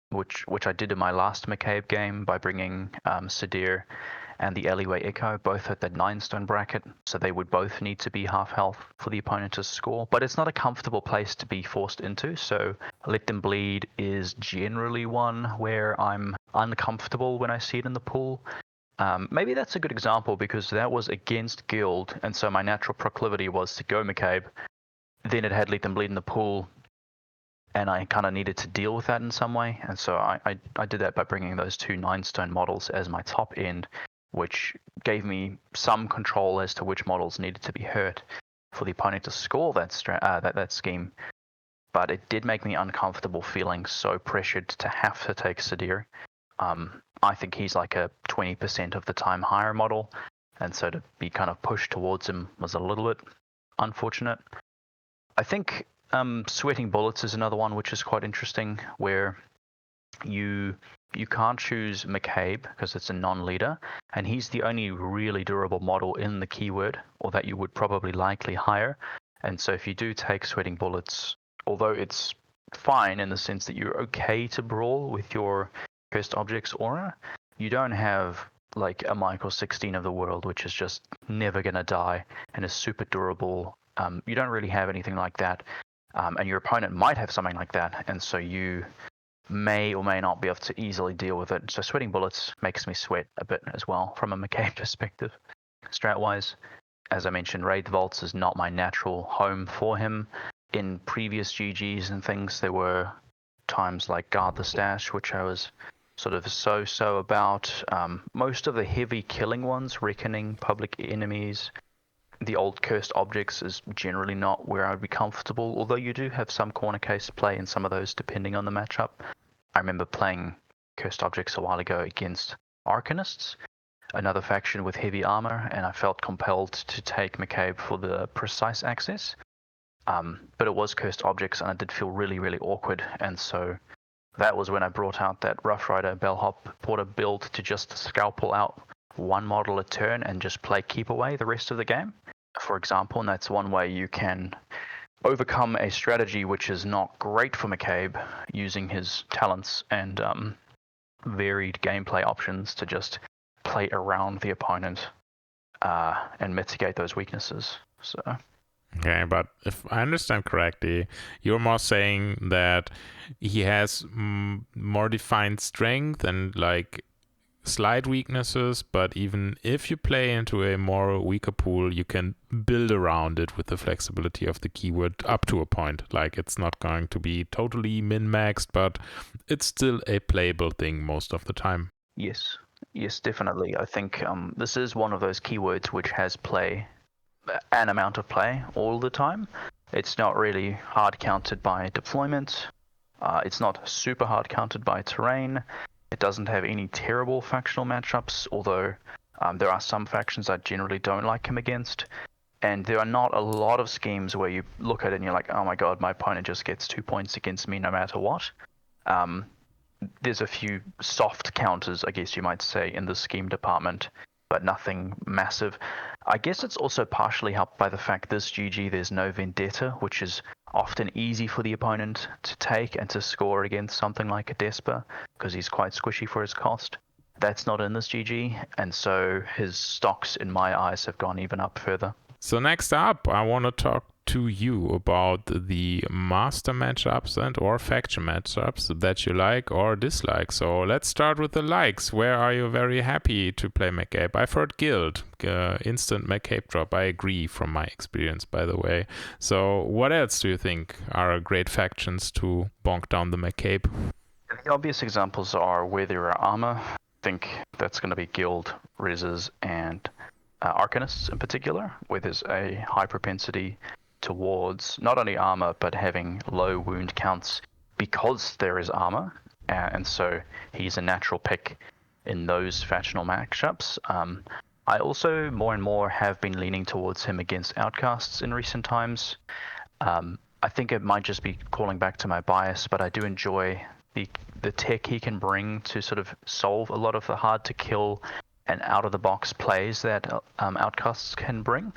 which I did in my last McCabe game by bringing Sadir and the Alleyway Echo both at that 9-stone bracket, so they would both need to be half health for the opponent to score. But it's not a comfortable place to be forced into, so Let Them Bleed is generally one where I'm uncomfortable when I see it in the pool. Maybe that's a good example because that was against Guild, and so my natural proclivity was to go McCabe. Then it had Let Them Bleed in the pool, and I kind of needed to deal with that in some way, and so I did that by bringing those 2 9-stone models as my top end, which gave me some control as to which models needed to be hurt for the opponent to score that scheme. But it did make me uncomfortable feeling so pressured to have to take Sadir. I think he's like a 20% of the time higher model, and so to be kind of pushed towards him was a little bit unfortunate. I think Sweating Bullets is another one which is quite interesting, where you can't choose McCabe because it's a non-leader, and he's the only really durable model in the keyword, or that you would probably likely hire. And so if you do take Sweating Bullets, although it's fine in the sense that you're okay to brawl with your Cursed Objects aura, you don't have like a Michael 16 of the world, which is just never going to die and is super durable. You don't really have anything like that, and your opponent might have something like that, and so you may or may not be able to easily deal with it. So Sweating Bullets makes me sweat a bit as well from a McCabe perspective. Strat-wise, as I mentioned, Wraith Vaults is not my natural home for him. In previous GGs and things, there were times like Guard the Stash, which I was sort of so about. Most of the heavy killing ones, Reckoning, Public Enemies, the old Cursed Objects is generally not where I'd be comfortable, although you do have some corner case play in some of those depending on the matchup. I remember playing Cursed Objects a while ago against Arcanists, another faction with heavy armor, and I felt compelled to take McCabe for the precise access. But it was Cursed Objects, and I did feel really awkward, and so that was when I brought out that Rough Rider Bellhop Porter build to just scalpel out one model a turn and just play keep away the rest of the game, for example. And that's one way you can overcome a strategy which is not great for McCabe, using his talents and varied gameplay options to just play around the opponent and mitigate those weaknesses. So.
Okay, but if I understand correctly, you're more saying that he has more defined strength and like slight weaknesses, but even if you play into a more weaker pool, you can build around it with the flexibility of the keyword up to a point. Like, it's not going to be totally min-maxed, but it's still a playable thing most of the time.
Yes, definitely. I think this is one of those keywords which has an amount of play all the time. It's not really hard counted by deployment. It's not super hard counted by terrain. It doesn't have any terrible factional matchups, although there are some factions I generally don't like him against. And there are not a lot of schemes where you look at it and you're like, oh my god, my opponent just gets 2 points against me no matter what. There's a few soft counters, I guess you might say, in the scheme department, but nothing massive. I guess it's also partially helped by the fact this GG there's no Vendetta, which is often easy for the opponent to take and to score against something like a Desper, because he's quite squishy for his cost. That's not in this GG, and so his stocks in my eyes have gone even up further.
So next up, I want to talk to you about the master matchups and or faction matchups that you like or dislike. So let's start with the likes. Where are you very happy to play McCabe? I've heard Guild, instant McCabe drop. I agree from my experience, by the way. So what else do you think are great factions to bonk down the McCabe?
The obvious examples are where there are armor. I think that's going to be Guild, Rezzes, and Arcanists in particular, where there's a high propensity towards not only armor but having low wound counts because there is armor, and so he's a natural pick in those factional matchups. I also more and more have been leaning towards him against outcasts in recent times. I think it might just be calling back to my bias, but I do enjoy the tech he can bring to sort of solve a lot of the hard to kill and out of the box plays that outcasts can bring.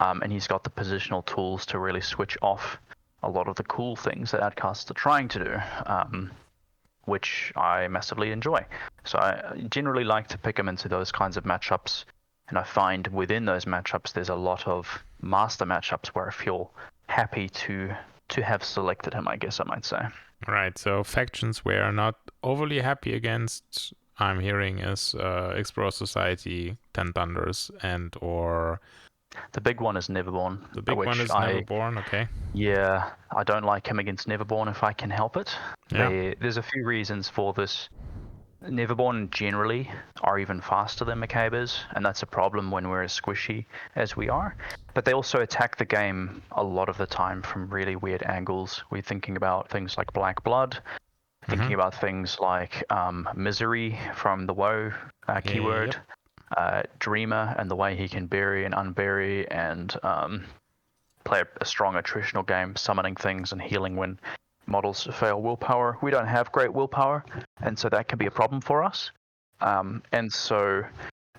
And he's got the positional tools to really switch off a lot of the cool things that outcasts are trying to do, which I massively enjoy. So I generally like to pick him into those kinds of matchups, and I find within those matchups there's a lot of master matchups where I feel happy to have selected him, I guess I might say.
Right, so factions we're not overly happy against, I'm hearing, is Explorer Society, Ten Thunders, and or...
The big one is Neverborn.
The big one is Neverborn, okay.
Yeah, I don't like him against Neverborn if I can help it.
Yeah.
There's a few reasons for this. Neverborn generally are even faster than McCabe is, and that's a problem when we're as squishy as we are. But they also attack the game a lot of the time from really weird angles. We're thinking about things like Black Blood, thinking about things like Misery from the WoW keyword.
Yep.
Dreamer and the way he can bury and unbury and play a strong attritional game, summoning things and healing when models fail willpower. We don't have great willpower, and so that can be a problem for us. And so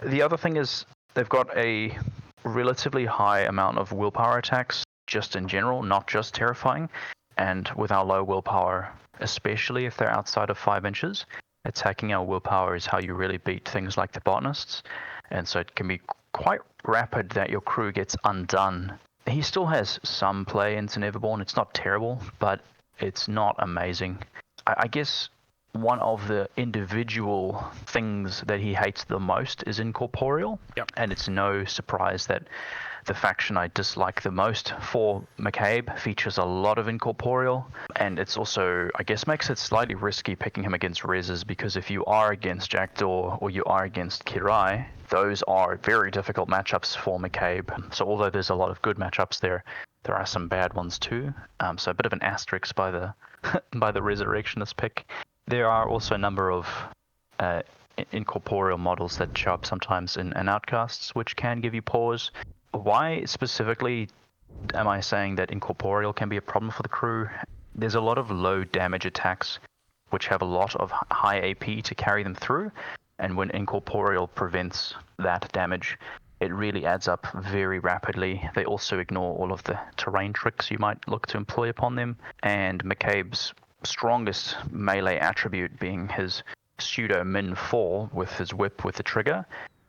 the other thing is they've got a relatively high amount of willpower attacks just in general, not just terrifying. And with our low willpower, especially if they're outside of 5 inches, attacking our willpower is how you really beat things like the botanists, and so it can be quite rapid that your crew gets undone. He still has some play into Neverborn. It's not terrible, but it's not amazing. I guess one of the individual things that he hates the most is incorporeal.
Yep.
And it's no surprise that the faction I dislike the most for McCabe features a lot of incorporeal, and it's also, I guess, makes it slightly risky picking him against Reses, because if you are against Jackdaw or you are against Kirai, those are very difficult matchups for McCabe. So although there's a lot of good matchups there, there are some bad ones too. So a bit of an asterisk by the by the Resurrectionist pick. There are also a number of incorporeal models that show up sometimes in Outcasts, which can give you pause. Why specifically am I saying that incorporeal can be a problem for the crew? There's a lot of low damage attacks which have a lot of high AP to carry them through, and when incorporeal prevents that damage, it really adds up very rapidly. They also ignore all of the terrain tricks you might look to employ upon them, and McCabe's strongest melee attribute being his pseudo min 4 with his whip with the trigger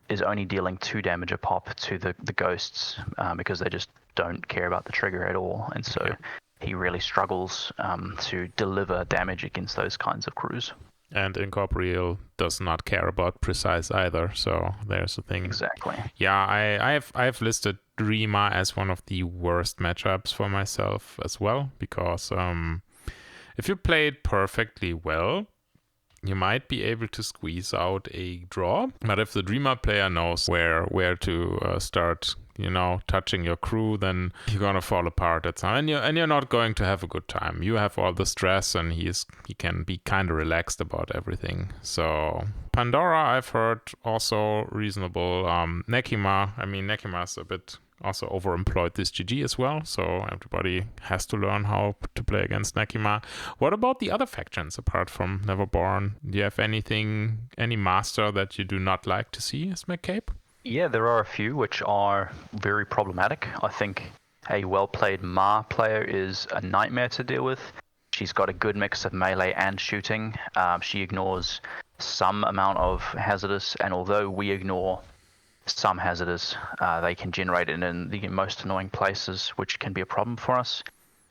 is only dealing 2 damage a pop to the ghosts, because they just don't care about the trigger at all, and so he really struggles to deliver damage against those kinds of crews.
And Incorporeal does not care about precise either, so there's the thing.
Exactly.
Yeah, I've listed Rima as one of the worst matchups for myself as well, because if you play it perfectly well, you might be able to squeeze out a draw. But if the Dreamer player knows where to start, touching your crew, then you're gonna fall apart at some, and you're not going to have a good time. You have all the stress, and he can be kind of relaxed about everything. So Pandora, I've heard, also reasonable. Nekima's a bit also overemployed this GG as well, so everybody has to learn how to play against Nekima. What about the other factions apart from Neverborn? Do you have any master that you do not like to see as McCabe?
Yeah, there are a few which are very problematic. I think a well-played Ma player is a nightmare to deal with. She's got a good mix of melee and shooting. She ignores some amount of hazardous, and although we ignore some hazardous, they can generate it in the most annoying places, which can be a problem for us.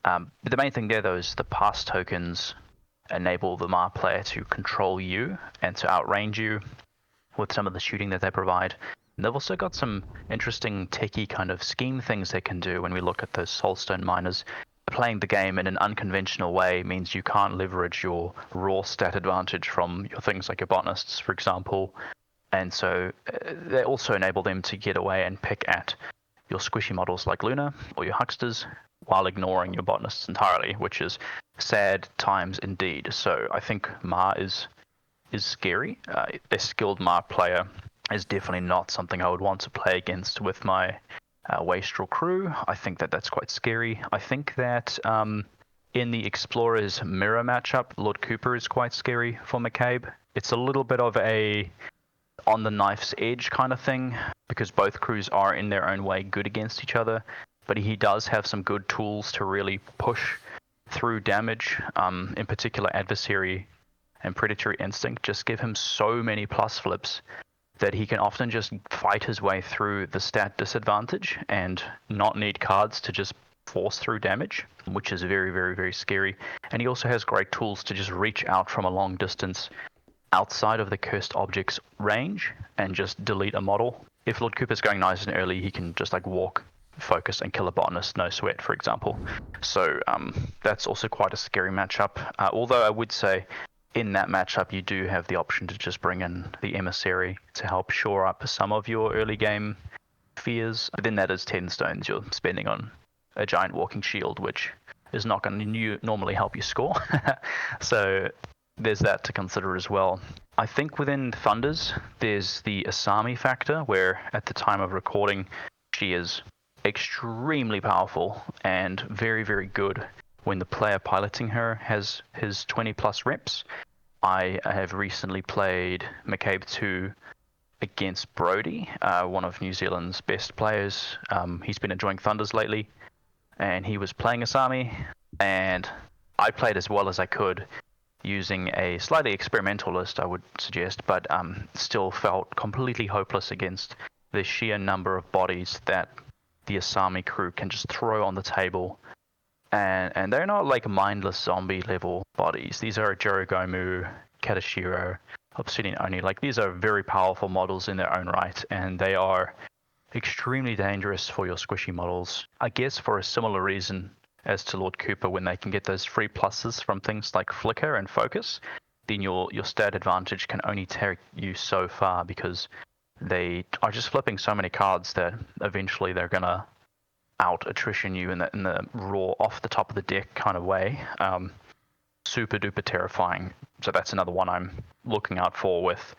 But the main thing there, though, is the pass tokens enable the Ma player to control you and to outrange you with some of the shooting that they provide. And they've also got some interesting techie kind of scheme things they can do when we look at those Soulstone miners. Playing the game in an unconventional way means you can't leverage your raw stat advantage from your things like your botanists, for example. And so they also enable them to get away and pick at your squishy models like Luna or your hucksters while ignoring your botanists entirely, which is sad times indeed. So I think Ma is scary. A skilled Ma player is definitely not something I would want to play against with my Wastrel crew. I think that's quite scary. I think that in the Explorer's mirror matchup, Lord Cooper is quite scary for McCabe. It's a little bit of a on the knife's edge kind of thing, because both crews are in their own way good against each other, but he does have some good tools to really push through damage. In particular, Adversary and Predatory Instinct just give him so many plus flips that he can often just fight his way through the stat disadvantage and not need cards to just force through damage, which is very, very, very scary. And he also has great tools to just reach out from a long distance outside of the cursed object's range and just delete a model. If Lord Cooper's going nice and early, he can just walk, focus, and kill a botanist, no sweat, for example. So that's also quite a scary matchup. Although I would say in that matchup, you do have the option to just bring in the Emissary to help shore up some of your early game fears. But then that is 10 stones you're spending on a giant walking shield, which is not going to normally help you score. So there's that to consider as well. I think within Thunders, there's the Asami factor, where at the time of recording, she is extremely powerful and very, very good when the player piloting her has his 20 plus reps. I have recently played McCabe 2 against Brody, one of New Zealand's best players. He's been enjoying Thunders lately, and he was playing Asami, and I played as well as I could, using a slightly experimental list, I would suggest, but still felt completely hopeless against the sheer number of bodies that the Asami crew can just throw on the table. And they're not mindless zombie level bodies. These are Jorogomu Katashiro, Obsidian Oni. Like, these are very powerful models in their own right, and they are extremely dangerous for your squishy models. I guess for a similar reason as to Lord Cooper, when they can get those free pluses from things like flicker and focus, then your stat advantage can only take you so far, because they are just flipping so many cards that eventually they're gonna out attrition you in the raw off the top of the deck kind of way. Super duper terrifying. So that's another one I'm looking out for with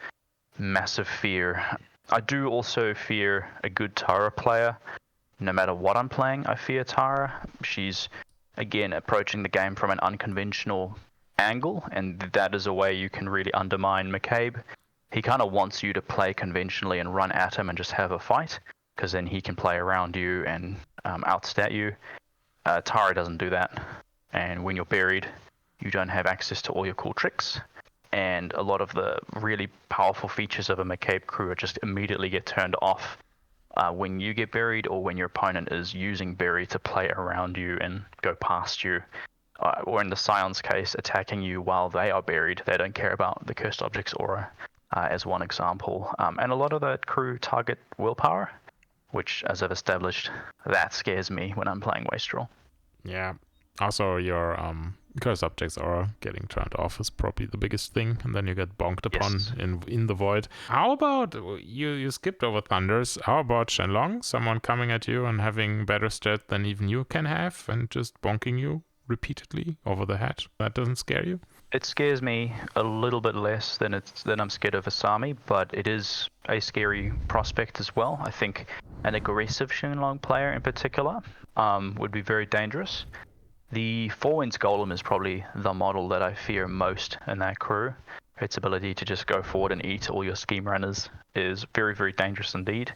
massive fear. I do also fear a good Tara player. No matter what I'm playing, I fear Tara. She's, again, approaching the game from an unconventional angle, and that is a way you can really undermine McCabe. He kind of wants you to play conventionally and run at him and just have a fight, because then he can play around you and outstat you. Tara doesn't do that, and when you're buried, you don't have access to all your cool tricks, and a lot of the really powerful features of a McCabe crew just immediately get turned off when you get buried, or when your opponent is using bury to play around you and go past you, or in the Scion's case, attacking you while they are buried. They don't care about the Cursed Objects aura, as one example. And a lot of that crew target willpower, which, as I've established, that scares me when I'm playing Wastrel.
Yeah. Also, your cursed objects are getting turned off is probably the biggest thing, and then you get bonked upon in the void. How about you skipped over Thunders? How about Shenlong? Someone coming at you and having better stats than even you can have, and just bonking you repeatedly over the head? That doesn't scare you?
It scares me a little bit less than I'm scared of Asami, but it is a scary prospect as well. I think an aggressive Shenlong player in particular would be very dangerous. The Four Winds Golem is probably the model that I fear most in that crew. Its ability to just go forward and eat all your scheme runners is very, very dangerous indeed.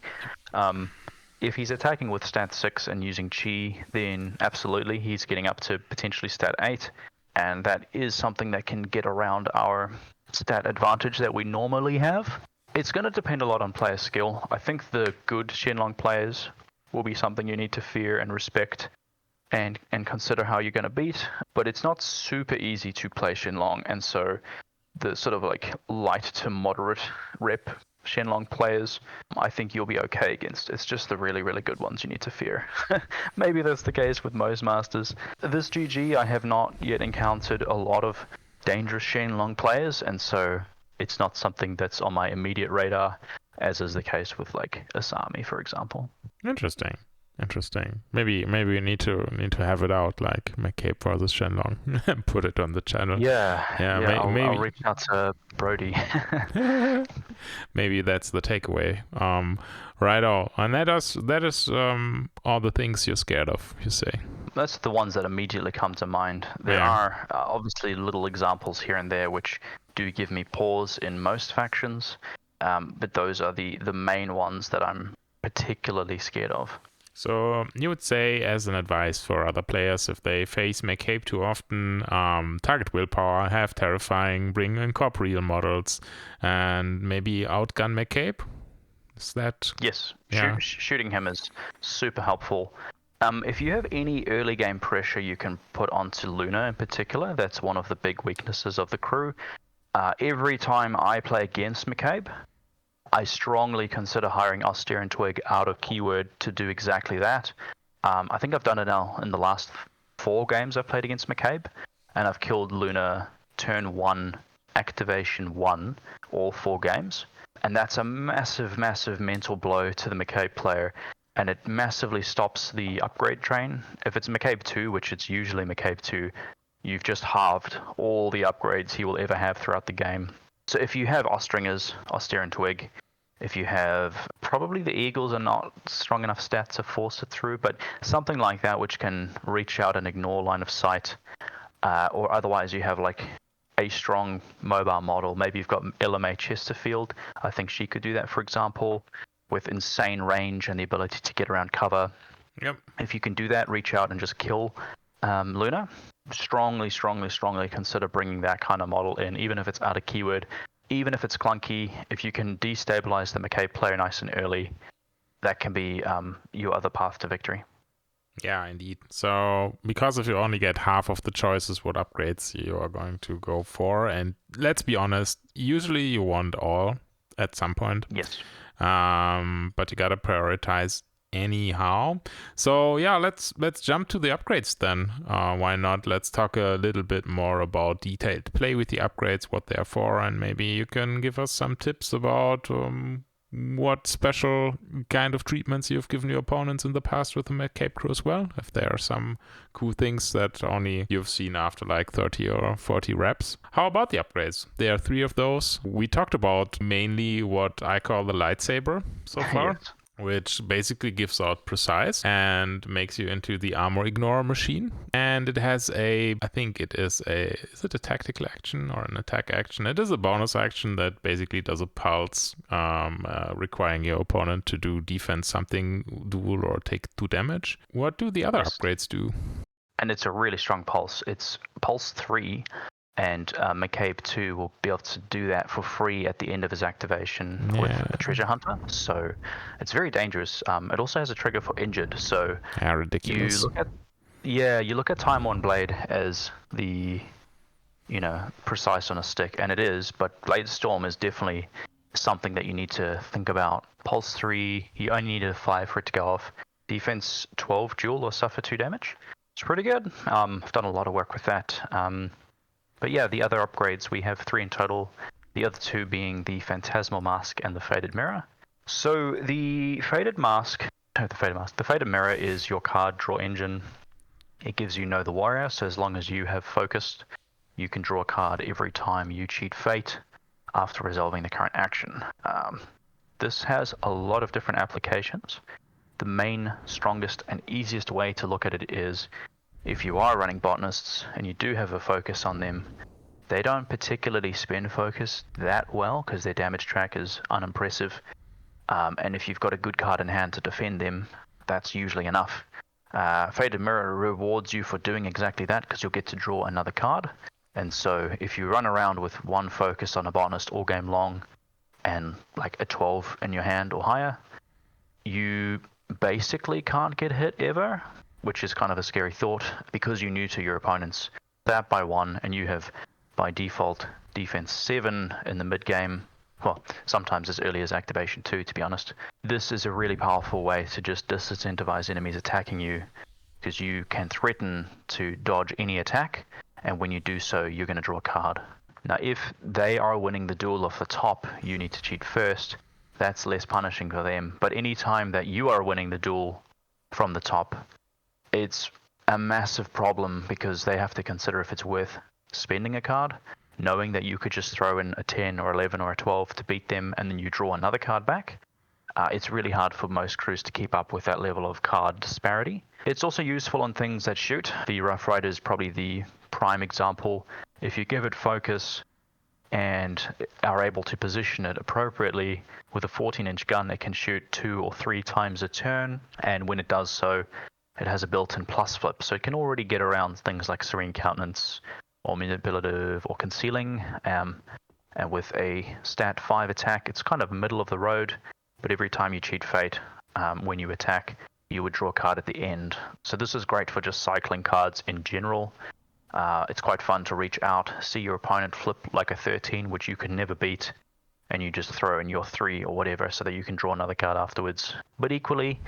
If he's attacking with stat 6 and using Chi, then absolutely he's getting up to potentially stat 8, and that is something that can get around our stat advantage that we normally have. It's going to depend a lot on player skill. I think the good Shenlong players will be something you need to fear and respect and consider how you're going to beat, but it's not super easy to play Shenlong, and so the sort of like light to moderate rep Shenlong players, I think you'll be okay against. It's just the really, really good ones you need to fear. Maybe that's the case with most masters. This GG, I have not yet encountered a lot of dangerous Shenlong players, and so it's not something that's on my immediate radar, as is the case with like Asami, for example.
Interesting. Maybe we need to have it out, like McCabe versus Shenlong, and put it on the channel.
Maybe I'll reach out to Brody.
Maybe that's the takeaway. Right. And that is all the things you're scared of, you say?
That's the ones that immediately come to mind. There are obviously little examples here and there which do give me pause in most factions, but those are the main ones that I'm particularly scared of.
So you would say, as an advice for other players, if they face McCabe too often, target willpower, have terrifying, bring in corporeal models, and maybe outgun McCabe? Is that...
Yes, shooting him is super helpful. If you have any early game pressure you can put onto Luna in particular, that's one of the big weaknesses of the crew. Every time I play against McCabe, I strongly consider hiring Austere and Twig out of keyword to do exactly that. I think I've done it now in the last 4 games I've played against McCabe, and I've killed Luna turn 1, activation 1, all 4 games. And that's a massive, massive mental blow to the McCabe player, and it massively stops the upgrade train. If it's McCabe 2, which it's usually McCabe 2, you've just halved all the upgrades he will ever have throughout the game. So if you have Ostringers, Austere and Twig, if you have, probably the Eagles are not strong enough stats to force it through, but something like that which can reach out and ignore line of sight, or otherwise you have like a strong mobile model. Maybe you've got LMA Chesterfield. I think she could do that, for example, with insane range and the ability to get around cover.
Yep.
If you can do that, reach out and just kill Luna. Strongly consider bringing that kind of model in, even if it's out of keyword, even if it's clunky. If you can destabilize the McCabe player nice and early, that can be your other path to victory.
Yeah, indeed. So, because if you only get half of the choices what upgrades you are going to go for, and let's be honest, usually you want all at some point.
Yes.
But you gotta prioritize anyhow. So yeah, let's jump to the upgrades then. Why not? Let's talk a little bit more about detailed play with the upgrades, what they're for, and maybe you can give us some tips about what special kind of treatments you've given your opponents in the past with the McCabe crew as well. If there are some cool things that only you've seen after like 30 or 40 reps. How about the upgrades? There are 3 of those. We talked about mainly what I call the lightsaber so far.
Yes.
Which basically gives out precise and makes you into the armor ignore machine. And it has I think it is is it a tactical action or an attack action? It is a bonus action that basically does a pulse, requiring your opponent to do defense something, duel, or take 2 damage. What do the other
Yes.
upgrades do?
And it's a really strong pulse. It's pulse 3, and McCabe 2 will be able to do that for free at the end of his activation with a treasure hunter. So it's very dangerous. It also has a trigger for injured. So
Yeah, ridiculous.
you look at Time Worn Blade as the precise on a stick, and it is, but Blade Storm is definitely something that you need to think about. Pulse 3, you only need a 5 for it to go off. Defense 12, duel or suffer 2 damage. It's pretty good. I've done a lot of work with that. But yeah, the other upgrades, we have 3 in total. The other 2 being the Phantasmal Mask and the Faded Mirror. So the Faded Mirror is your card draw engine. It gives you Know the Warrior, so as long as you have focused, you can draw a card every time you cheat Fate after resolving the current action. This has a lot of different applications. The main, strongest, and easiest way to look at it is if you are running botanists and you do have a focus on them, they don't particularly spend focus that well because their damage track is unimpressive. And if you've got a good card in hand to defend them, that's usually enough. Faded Mirror rewards you for doing exactly that because you'll get to draw another card. And so if you run around with 1 focus on a botanist all game long and like a 12 in your hand or higher, you basically can't get hit ever, which is kind of a scary thought because you neuter your opponent's stat by 1 and you have by default defense 7 in the mid game. Well, sometimes as early as activation 2, to be honest. This is a really powerful way to just disincentivize enemies attacking you because you can threaten to dodge any attack, and when you do so, you're going to draw a card. Now, if they are winning the duel off the top, you need to cheat first. That's less punishing for them. But any time that you are winning the duel from the top, it's a massive problem because they have to consider if it's worth spending a card, knowing that you could just throw in a 10 or 11 or a 12 to beat them and then you draw another card back. It's really hard for most crews to keep up with that level of card disparity. It's also useful on things that shoot. The Rough Rider is probably the prime example. If you give it focus and are able to position it appropriately with a 14-inch gun, it can shoot 2 or 3 times a turn, and when it does so, it has a built-in plus flip, so it can already get around things like Serene Countenance or Manipulative or Concealing, and with a stat 5 attack, it's kind of middle of the road, but every time you cheat Fate, when you attack, you would draw a card at the end. So this is great for just cycling cards in general. It's quite fun to reach out, see your opponent flip like a 13, which you can never beat, and you just throw in your 3 or whatever so that you can draw another card afterwards. But equally,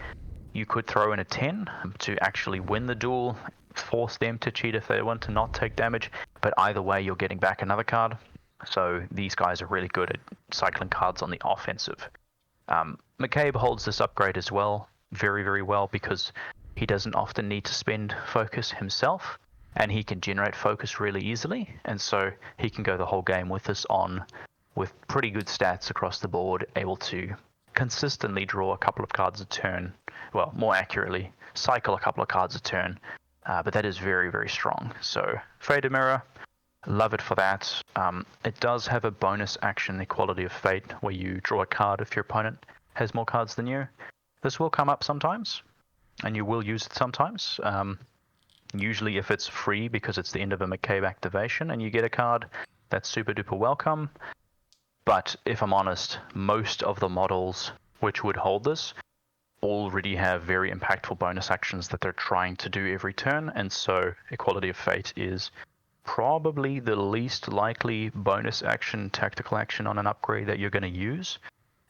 you could throw in a 10 to actually win the duel, force them to cheat if they want to not take damage, but either way, you're getting back another card. So these guys are really good at cycling cards on the offensive. McCabe holds this upgrade as well, very, very well, because he doesn't often need to spend focus himself, and he can generate focus really easily, and so he can go the whole game with us on with pretty good stats across the board, able to consistently draw a couple of cards a turn, well, more accurately, cycle a couple of cards a turn, but that is very, very strong. So Faded Mirror, love it for that. It does have a bonus action, Equality of Fate, where you draw a card if your opponent has more cards than you. This will come up sometimes, and you will use it sometimes. Usually if it's free because it's the end of a McCabe activation and you get a card, that's super duper welcome. But if I'm honest, most of the models which would hold this already have very impactful bonus actions that they're trying to do every turn, and so Equality of Fate is probably the least likely bonus action, tactical action on an upgrade that you're going to use,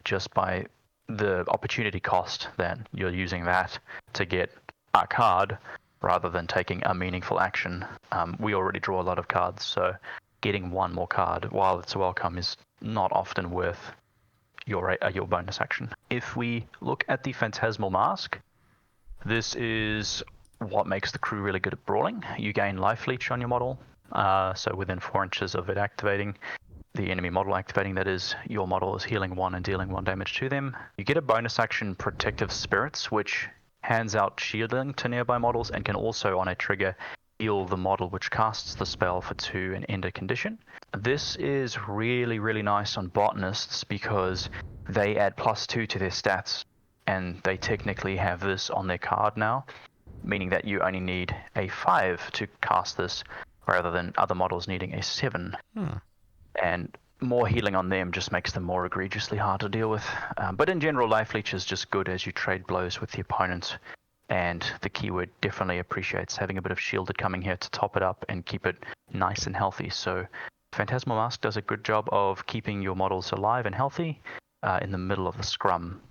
just by the opportunity cost that you're using that to get a card rather than taking a meaningful action. We already draw a lot of cards, so getting one more card, while it's welcome, is not often worth your bonus action. If we look at the Phantasmal Mask, this is what makes the crew really good at brawling. You gain life leech on your model, so within 4 inches of it activating, the enemy model activating, that is, your model is healing 1 and dealing 1 damage to them. You get a bonus action, Protective Spirits, which hands out shielding to nearby models and can also, on a trigger, heal the model which casts the spell for 2 and end a condition. This is really, really nice on botanists because they add +2 to their stats, and they technically have this on their card now, meaning that you only need a 5 to cast this rather than other models needing a 7. And more healing on them just makes them more egregiously hard to deal with. But in general, Life Leech is just good as you trade blows with the opponent, and the keyword definitely appreciates having a bit of shielded coming here to top it up and keep it nice and healthy. So Phantasmal Mask does a good job of keeping your models alive and healthy in the middle of the scrum.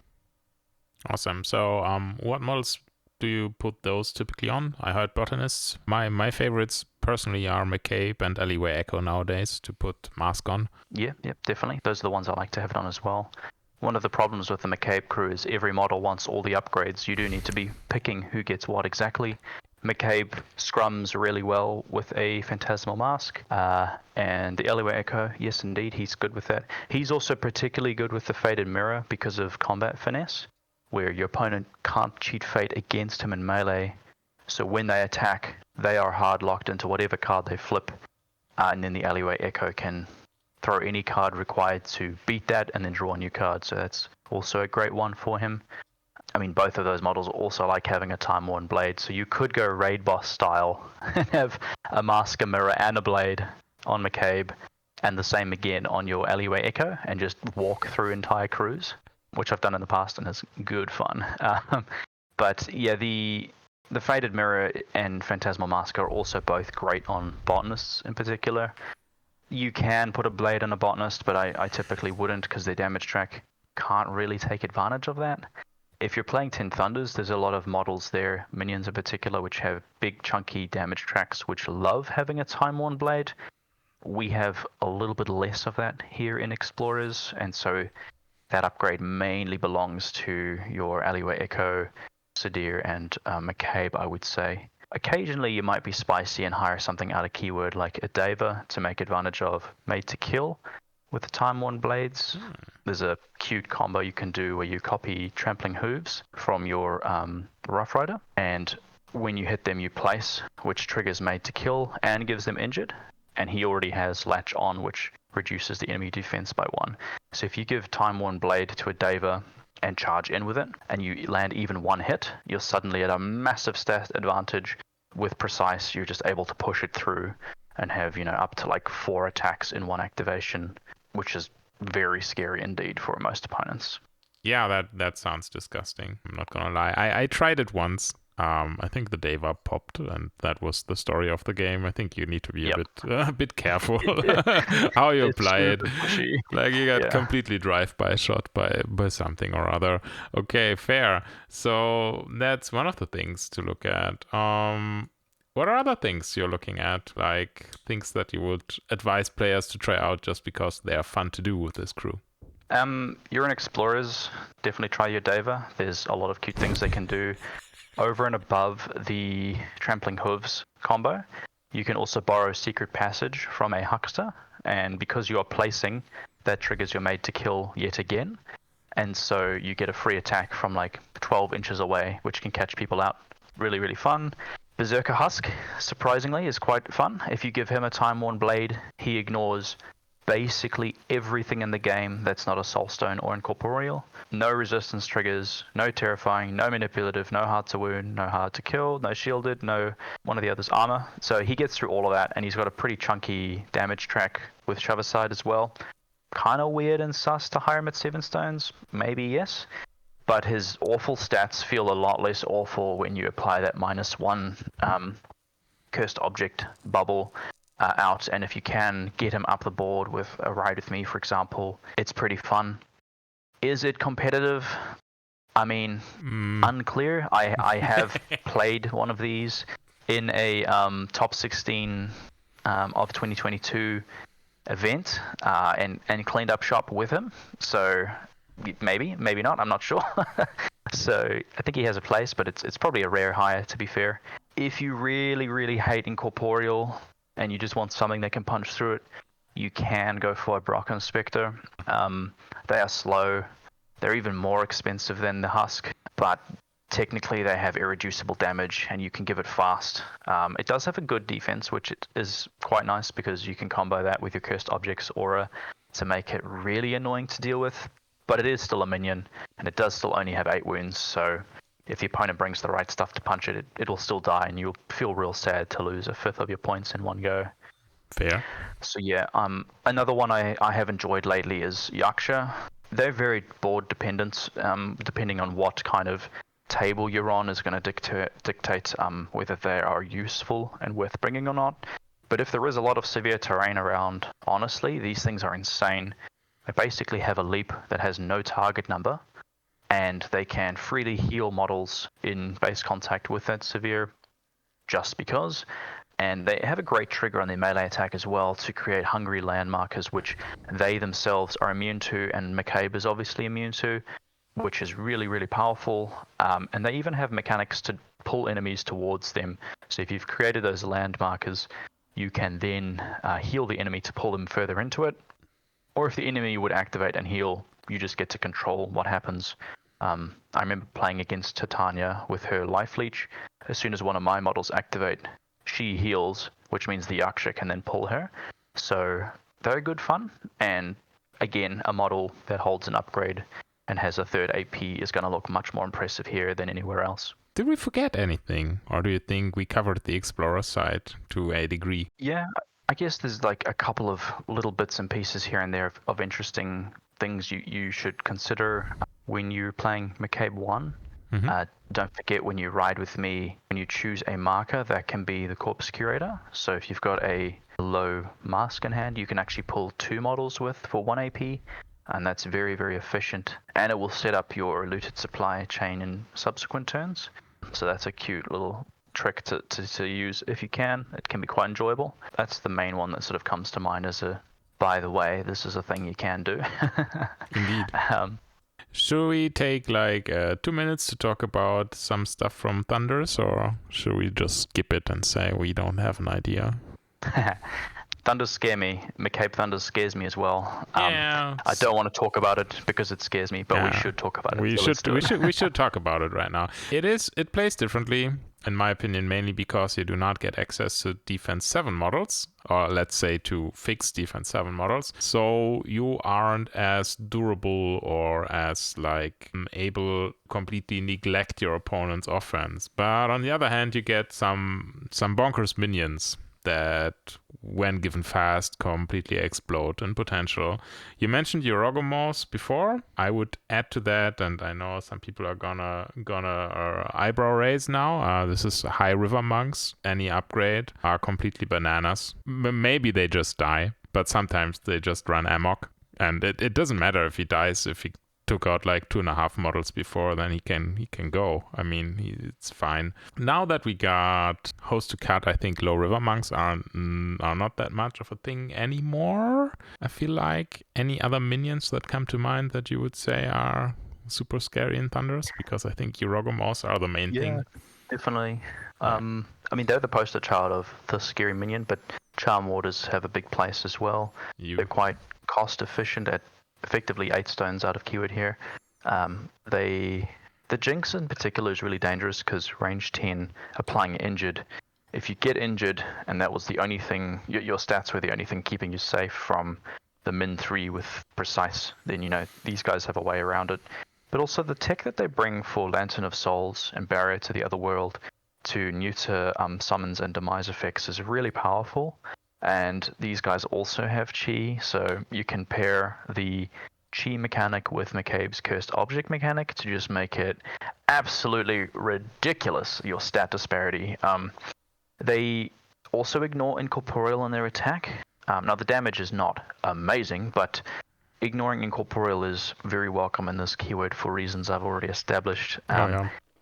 Awesome. So what models do you put those typically on? I heard botanists. My favorites personally are McCabe and Alleyway Echo nowadays to put Mask on.
Yeah, definitely. Those are the ones I like to have it on as well. One of the problems with the McCabe crew is every model wants all the upgrades. You do need to be picking who gets what exactly. McCabe scrums really well with a Phantasmal Mask, and the Alleyway Echo, yes indeed, he's good with that. He's also particularly good with the Faded Mirror because of combat finesse, where your opponent can't cheat fate against him in melee, so when they attack, they are hard locked into whatever card they flip, and then the Alleyway Echo can throw any card required to beat that and then draw a new card, so that's also a great one for him. I mean, both of those models also like having a Time Worn Blade, so you could go Raid Boss style and have a Mask, a Mirror, and a Blade on McCabe, and the same again on your Alleyway Echo, and just walk through entire crews, which I've done in the past and is good fun. But yeah, the Faded Mirror and Phantasmal Mask are also both great on botanists in particular. You can put a Blade on a botanist, but I typically wouldn't because their damage track can't really take advantage of that. If you're playing 10 Thunders, there's a lot of models there, minions in particular, which have big chunky damage tracks which love having a Time Worn Blade. We have a little bit less of that here in Explorers, and so that upgrade mainly belongs to your Alleyway Echo, Sadir, and McCabe, I would say. Occasionally you might be spicy and hire something out of keyword like a Deva to make advantage of Made to Kill with the Time Worn Blades. There's a cute combo you can do where you copy Trampling Hooves from your Rough Rider, and when you hit them you place, which triggers Made to Kill and gives them injured, and he already has Latch On, which reduces the enemy defense by 1. So if you give Time Worn Blade to a Deva and charge in with it, and you land even 1 hit, you're suddenly at a massive stat advantage. With Precise, you're just able to push it through and have, up to like 4 attacks in 1 activation, which is very scary indeed for most opponents.
Yeah, that sounds disgusting. I'm not gonna lie. I tried it once. I think the Deva popped, and that was the story of the game. I think you need to be a bit careful how you apply it.
Pushy.
Like you got completely drive-by shot by something or other. Okay, fair. So that's one of the things to look at. What are other things you're looking at? Like things that you would advise players to try out just because they are fun to do with this crew?
You're in Explorers, definitely try your Deva. There's a lot of cute things they can do. Over and above the Trampling Hooves combo, you can also borrow Secret Passage from a Huckster, and because you are placing, that triggers your Made to Kill yet again, and so you get a free attack from like 12 inches away, which can catch people out. Really, really fun. Berserker Husk, surprisingly, is quite fun. If you give him a Time Worn Blade, he ignores basically everything in the game that's not a Soulstone or Incorporeal. No resistance triggers, no terrifying, no manipulative, no hard to wound, no hard to kill, no shielded, no one of the others armor. So he gets through all of that, and he's got a pretty chunky damage track with Shovaside as well. Kind of weird and sus to hire him at 7 stones, maybe yes. but his awful stats feel a lot less awful when you apply that -1 cursed object bubble out, and if you can get him up the board with a ride with me, for example, it's pretty fun. Is it competitive? I mean, unclear. I have played one of these in a top 16 of 2022 event and cleaned up shop with him. So maybe not. I'm not sure. So I think he has a place, but it's probably a rare hire, to be fair. If you really hate incorporeal and you just want something that can punch through it, you can go for a Brock Inspector. They are slow. They're even more expensive than the Husk, but technically they have irreducible damage and you can give it fast. It does have a good defense, which is quite nice because you can combo that with your Cursed Objects aura to make it really annoying to deal with. But it is still a minion, and it does still only have 8 wounds, so if the opponent brings the right stuff to punch it, it'll still die, and you'll feel real sad to lose a fifth of your points in one go.
Fair.
So yeah, another one I have enjoyed lately is Yaksha. They're very board dependent, depending on what kind of table you're on is going to dictate whether they are useful and worth bringing or not. But if there is a lot of severe terrain around, honestly, these things are insane. They basically have a leap that has no target number, and they can freely heal models in base contact with that severe just because. And they have a great trigger on their melee attack as well to create hungry landmarkers, which they themselves are immune to, and McCabe is obviously immune to, which is really powerful. And they even have mechanics to pull enemies towards them. So if you've created those landmarkers, you can then heal the enemy to pull them further into it. Or if the enemy would activate and heal, you just get to control what happens. I remember playing against Titania with her life leech. As soon as one of my models activate, she heals, which means the Yaksha can then pull her. So very good fun. And again, a model that holds an upgrade and has a 3rd AP is going to look much more impressive here than anywhere else.
Did we forget anything? Or do you think we covered the Explorer side to a degree?
Yeah, I guess there's like a couple of little bits and pieces here and there of interesting things you should consider when you're playing McCabe 1. Mm-hmm. Don't forget, when you ride with me, when you choose a marker, that can be the Corpse Curator. So if you've got a low mask in hand, you can actually pull 2 models with for 1 AP, and that's very efficient. And it will set up your looted supply chain in subsequent turns. So that's a cute little trick to use if you can. It can be quite enjoyable. That's the main one that sort of comes to mind as a, by the way, this is a thing you can do.
Indeed. Should we take like 2 minutes to talk about some stuff from Thunders, or should we just skip it and say we don't have an idea?
Thunders scare me. McCabe Thunders scares me as well.
Yeah.
I don't want to talk about it because it scares me, but we should talk about it.
We should talk about it right now. It plays differently, in my opinion, mainly because you do not get access to Defense 7 models, or let's say to fixed Defense 7 models. So you aren't as durable or as like able to completely neglect your opponent's offense. But on the other hand, you get some bonkers minions that, when given fast, completely explode in potential. You mentioned Eurogomos before. I would add to that, and I know some people are gonna eyebrow raise now. This is High River Monks. Any upgrade are completely bananas. Maybe they just die, but sometimes they just run amok. And it doesn't matter if he dies. If he took out like 2.5 models before, then he can go. I mean, it's fine. Now that we got host to cut, I think low river monks are not that much of a thing anymore. I feel like. Any other minions that come to mind that you would say are super scary in Thunders? Because I think Eurogomos are the main thing.
Definitely. I mean, they're the poster child of the scary minion, but Charm Warders have a big place as well. They're quite cost efficient at effectively 8 stones out of keyword here. The Jinx in particular is really dangerous because range 10, applying injured. If you get injured and that was the only thing, your stats were the only thing keeping you safe from the min 3 with precise, then these guys have a way around it. But also the tech that they bring for Lantern of Souls and Barrier to the Other World to neuter summons and demise effects is really powerful. And these guys also have chi, so you can pair the chi mechanic with McCabe's cursed object mechanic to just make it absolutely ridiculous, your stat disparity. They also ignore incorporeal in their attack. Now the damage is not amazing, but ignoring incorporeal is very welcome in this keyword for reasons I've already established.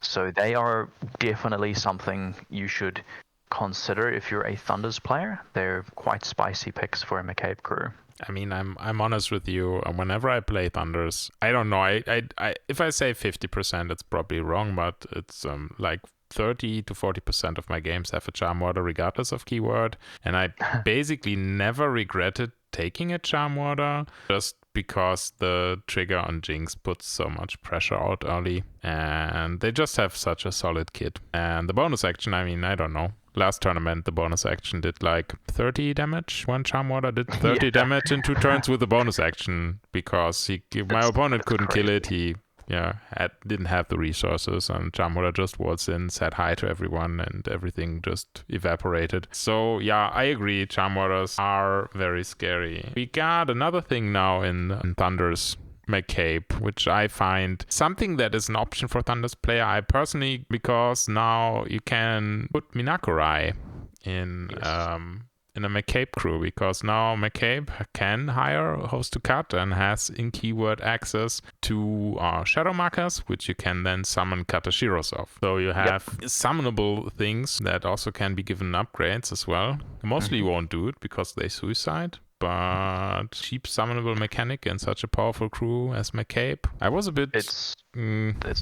So they are definitely something you should consider if you're a Thunders player. They're quite spicy picks for a McCabe crew.
I mean, I'm honest with you. Whenever I play Thunders, I don't know. I if I say 50%, it's probably wrong, but it's like 30 to 40% of my games have a charm water regardless of keyword, and I basically never regretted taking a charm water just because the trigger on Jinx puts so much pressure out early, and they just have such a solid kit. And the bonus action, I mean, I don't know. Last tournament, the bonus action did like 30 damage. One charm water did 30 damage in 2 turns with the bonus action because my opponent couldn't kill it. He didn't have the resources, and charm water just waltzed in, said hi to everyone, and everything just evaporated. So yeah, I agree. Charm waters are very scary. We got another thing now in Thunder's McCabe, which I find something that is an option for Thunder's player. I personally, because now you can put Minakurai in a McCabe crew, because now McCabe can hire Host to Cut and has in keyword access to shadow markers, which you can then summon Katashiros of. So you have summonable things that also can be given upgrades as well. Mostly you won't do it because they suicide, but cheap summonable mechanic in such a powerful crew as McCabe. I was a bit...
It's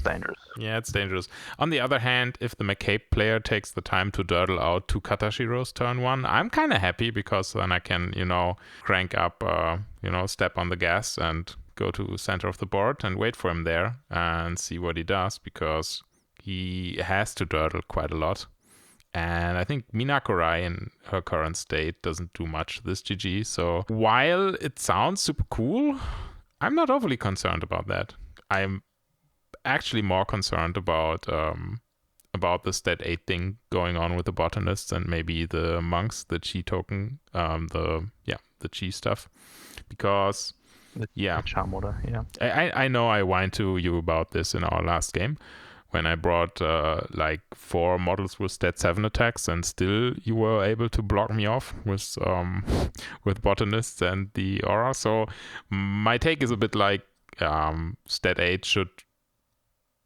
dangerous.
Yeah, it's dangerous. On the other hand, if the McCabe player takes the time to durdle out 2 Katashiros turn 1, I'm kind of happy because then I can, crank up, step on the gas and go to center of the board and wait for him there and see what he does, because he has to durdle quite a lot. And I think Minakurai in her current state doesn't do much this GG. So while it sounds super cool, I'm not overly concerned about that. I'm actually more concerned about the stat 8 thing going on with the botanists and maybe the monks, the chi token, the chi stuff, because
the charm water.
I know I whined to you about this in our last game when I brought like 4 models with stat 7 attacks, and still you were able to block me off with botanists and the aura. So my take is a bit like stat 8 should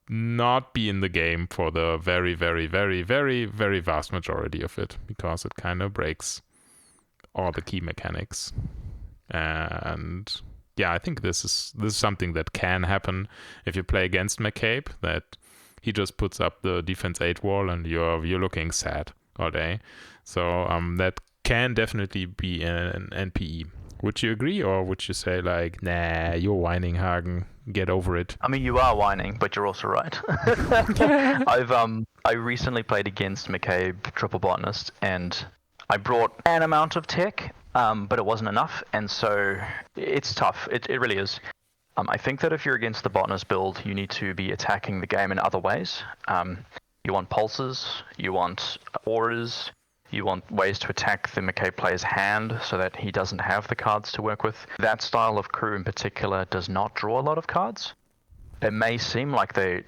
not be in the game for the very, very, very, very, very vast majority of it, because it kind of breaks all the key mechanics. And yeah, I think this is something that can happen if you play against McCabe, that he just puts up the defense 8 wall and you're looking sad all day. So that can definitely be an NPE. Would you agree, or would you say like, nah, you're whining, Hagen, get over it?
I mean, you are whining, but you're also right. I recently played against McCabe triple botanist, and I brought an amount of tech, but it wasn't enough, and so it's tough. It really is. I think that if you're against the botanist build, you need to be attacking the game in other ways. You want pulses, you want auras, you want ways to attack the McCabe player's hand so that he doesn't have the cards to work with. That style of crew in particular does not draw a lot of cards. It may seem like they're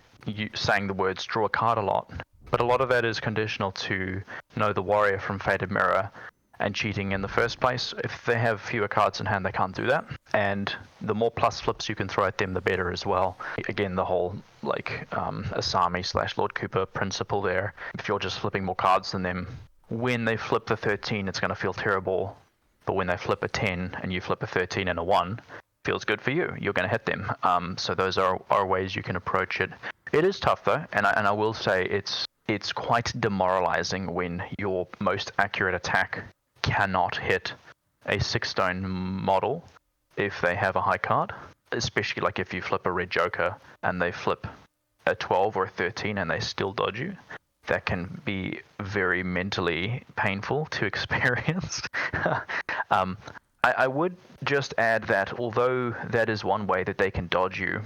saying the words draw a card a lot, but a lot of that is conditional to know the warrior from Fated Mirror and cheating in the first place. If they have fewer cards in hand, they can't do that. And the more plus flips you can throw at them, the better as well. Again, the whole Asami / Lord Cooper principle there. If you're just flipping more cards than them, when they flip the 13, it's going to feel terrible. But when they flip a 10 and you flip a 13 and a 1, feels good for you. You're going to hit them. So those are ways you can approach it. It is tough though, and I will say it's quite demoralizing when your most accurate attack cannot hit a 6-stone model if they have a high card, especially like if you flip a red joker and they flip a 12 or a 13 and they still dodge you. That can be very mentally painful to experience. I would just add that although that is one way that they can dodge you,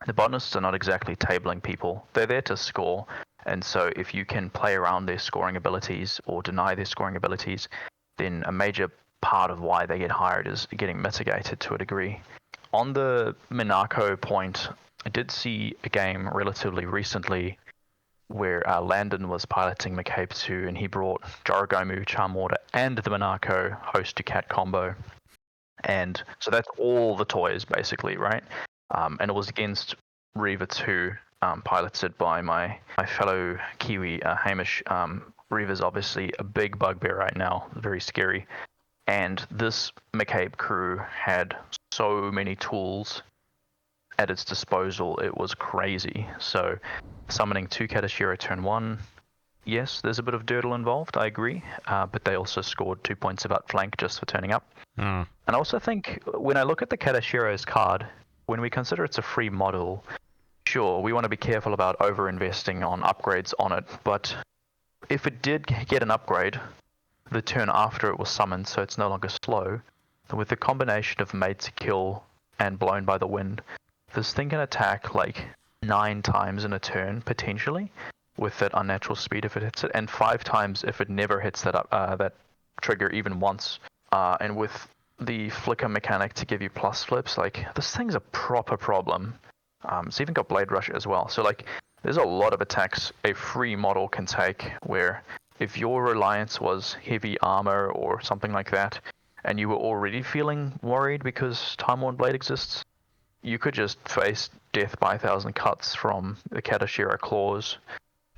the botanists are not exactly tabling people. They're there to score. And so if you can play around their scoring abilities or deny their scoring abilities, then a major part of why they get hired is getting mitigated to a degree. On the Minako point, I did see a game relatively recently where Landon was piloting McCabe 2 and he brought Jorogomu, Charmwater, and the Minako host to cat combo. And so that's all the toys, basically, right? And it was against Reaver 2, piloted by my fellow Kiwi, Hamish. Reaver's obviously a big bugbear right now, very scary. And this McCabe crew had so many tools at its disposal, it was crazy. So summoning 2 Katashiro turn 1, yes, there's a bit of durdle involved, I agree, but they also scored 2 points of outflank just for turning up. And I also think when I look at the Katashiro's card, when we consider it's a free model, sure, we want to be careful about over-investing on upgrades on it, but if it did get an upgrade the turn after it was summoned, so it's no longer slow, with the combination of made to kill and blown by the wind, this thing can attack like 9 times in a turn, potentially, with that unnatural speed if it hits it, and 5 times if it never hits that trigger even once. And with the flicker mechanic to give you plus flips, like, this thing's a proper problem. It's even got Blade Rush as well. So, like, there's a lot of attacks a free model can take where if your reliance was heavy armor or something like that, and you were already feeling worried because Time Worn Blade exists, you could just face death by 1,000 cuts from the Katashiro claws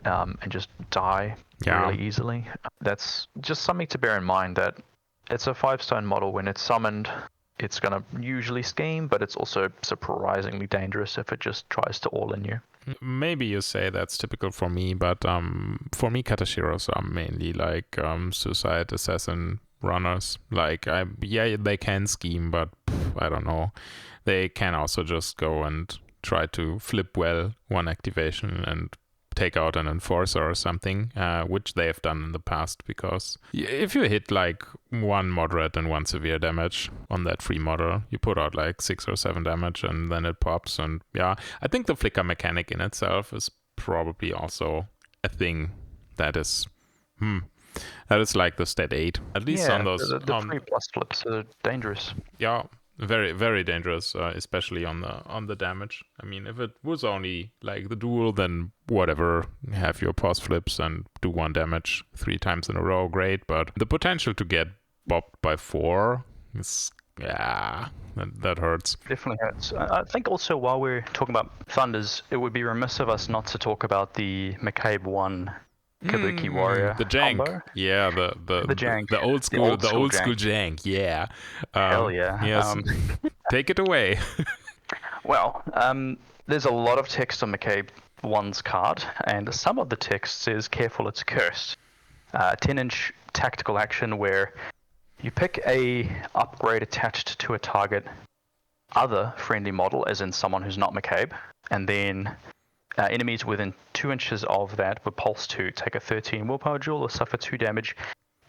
and just die really easily. That's just something to bear in mind, that it's a 5-stone model. When it's summoned, it's going to usually scheme, but it's also surprisingly dangerous if it just tries to all-in you.
Maybe you say that's typical for me, but for me, Katashiros are mainly like suicide assassin runners. Like, they can scheme, but I don't know. They can also just go and try to flip well one activation and take out an enforcer or something, which they have done in the past, because if you hit like 1 moderate and 1 severe damage on that free model, you put out like 6 or 7 damage and then it pops. And yeah, I think the flicker mechanic in itself is probably also a thing that is like the stat 8, at least on those.
The 3+ flips are dangerous.
Yeah, very, very dangerous, especially on the damage. I mean, if it was only like the duel, then whatever, have your pause flips and do 1 damage 3 times in a row, great. But the potential to get bopped by 4 is, that hurts.
Definitely hurts. I think also, while we're talking about Thunders, it would be remiss of us not to talk about the McCabe 1 Kabuki Warrior,
the jank
combo.
Yeah, the
jank,
the old school jank. Yeah.
Hell yeah.
Yes. Take it away.
Well, there's a lot of text on McCabe 1's card, and some of the text says careful, it's cursed. 10-inch tactical action where you pick a upgrade attached to a target other friendly model, as in someone who's not McCabe, and then enemies within 2 inches of that with pulse 2 take a 13 willpower duel or suffer 2 damage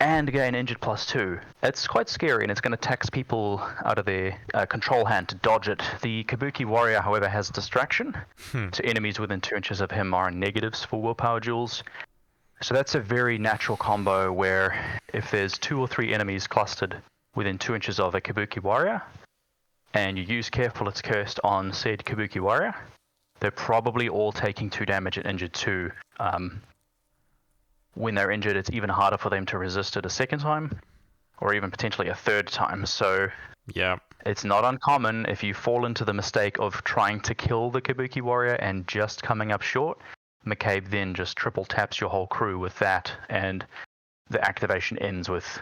and gain injured +2. It's quite scary, and it's going to tax people out of their control hand to dodge it. The Kabuki Warrior, however, has distraction, so enemies within 2 inches of him are in negatives for willpower duels. So that's a very natural combo where if there's 2 or 3 enemies clustered within 2 inches of a Kabuki Warrior, and you use Careful It's Cursed on said Kabuki Warrior, they're probably all taking 2 damage at injured 2. When they're injured, it's even harder for them to resist it a second time, or even potentially a third time. So
yeah,
it's not uncommon if you fall into the mistake of trying to kill the Kabuki Warrior and just coming up short. McCabe then just triple taps your whole crew with that, and the activation ends with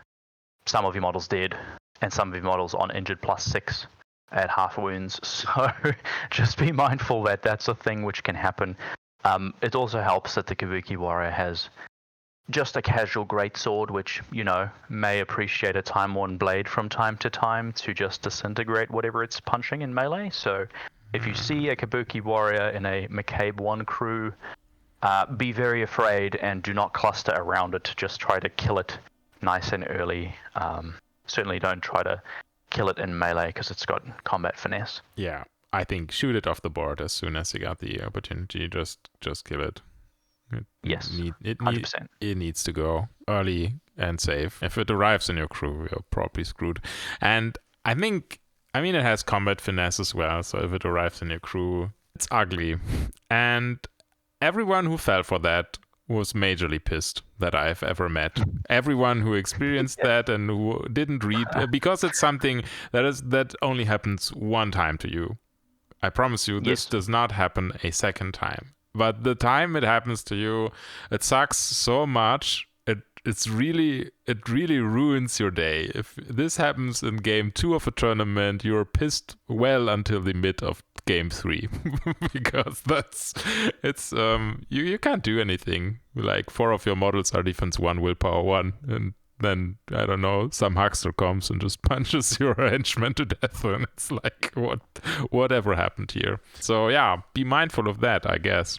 some of your models dead and some of your models on injured +6 at half wounds. So just be mindful that that's a thing which can happen. It also helps that the Kabuki Warrior has just a casual greatsword, which, you know, may appreciate a time-worn blade from time to time to just disintegrate whatever it's punching in melee. So if you see a Kabuki Warrior in a McCabe 1 crew, be very afraid and do not cluster around it. Just try to kill it nice and early. Certainly don't try to kill it in melee because it's got combat finesse.
Yeah, I think shoot it off the board as soon as you got the opportunity. Just kill it.
Yes,
100%. It needs to go early and safe. If it arrives in your crew, you're probably screwed. And I think I mean, it has combat finesse as well, so if it arrives in your crew, it's ugly. And everyone who fell for that was majorly pissed that I've ever met. Everyone who experienced that and who didn't read, because it's something that only happens one time to you. I promise you, this
Yes.
does not happen a second time. But the time it happens to you, it sucks so much. It really ruins your day. If this happens in game 2 of a tournament, you're pissed well until the mid of game 3 because you can't do anything. Like 4 of your models are defense 1, willpower 1, and then I don't know, some huckster comes and just punches your henchman to death, and it's like, whatever happened here? So yeah, be mindful of that, I guess.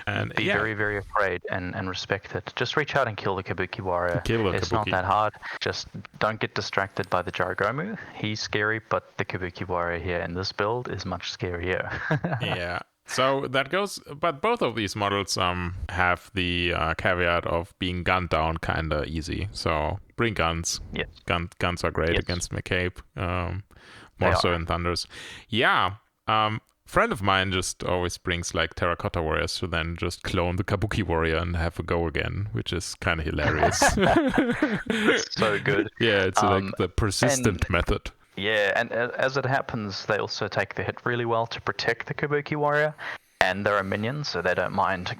And
be very, very afraid and respect it. Just reach out and kill the Kabuki warrior. It's not that hard. Just don't get distracted by the Jaragomu. He's scary, but the Kabuki warrior here in this build is much scarier.
Yeah. So that goes, but both of these models have the caveat of being gunned down kind of easy. So bring guns.
Yes.
Guns are great against McCabe. More so in Thunders. Yeah. Friend of mine just always brings like terracotta warriors to then just clone the Kabuki warrior and have a go again, which is kind of hilarious.
So good.
Yeah, it's like the persistent method.
Yeah, and as it happens, they also take the hit really well to protect the Kabuki warrior, and there are minions, so they don't mind,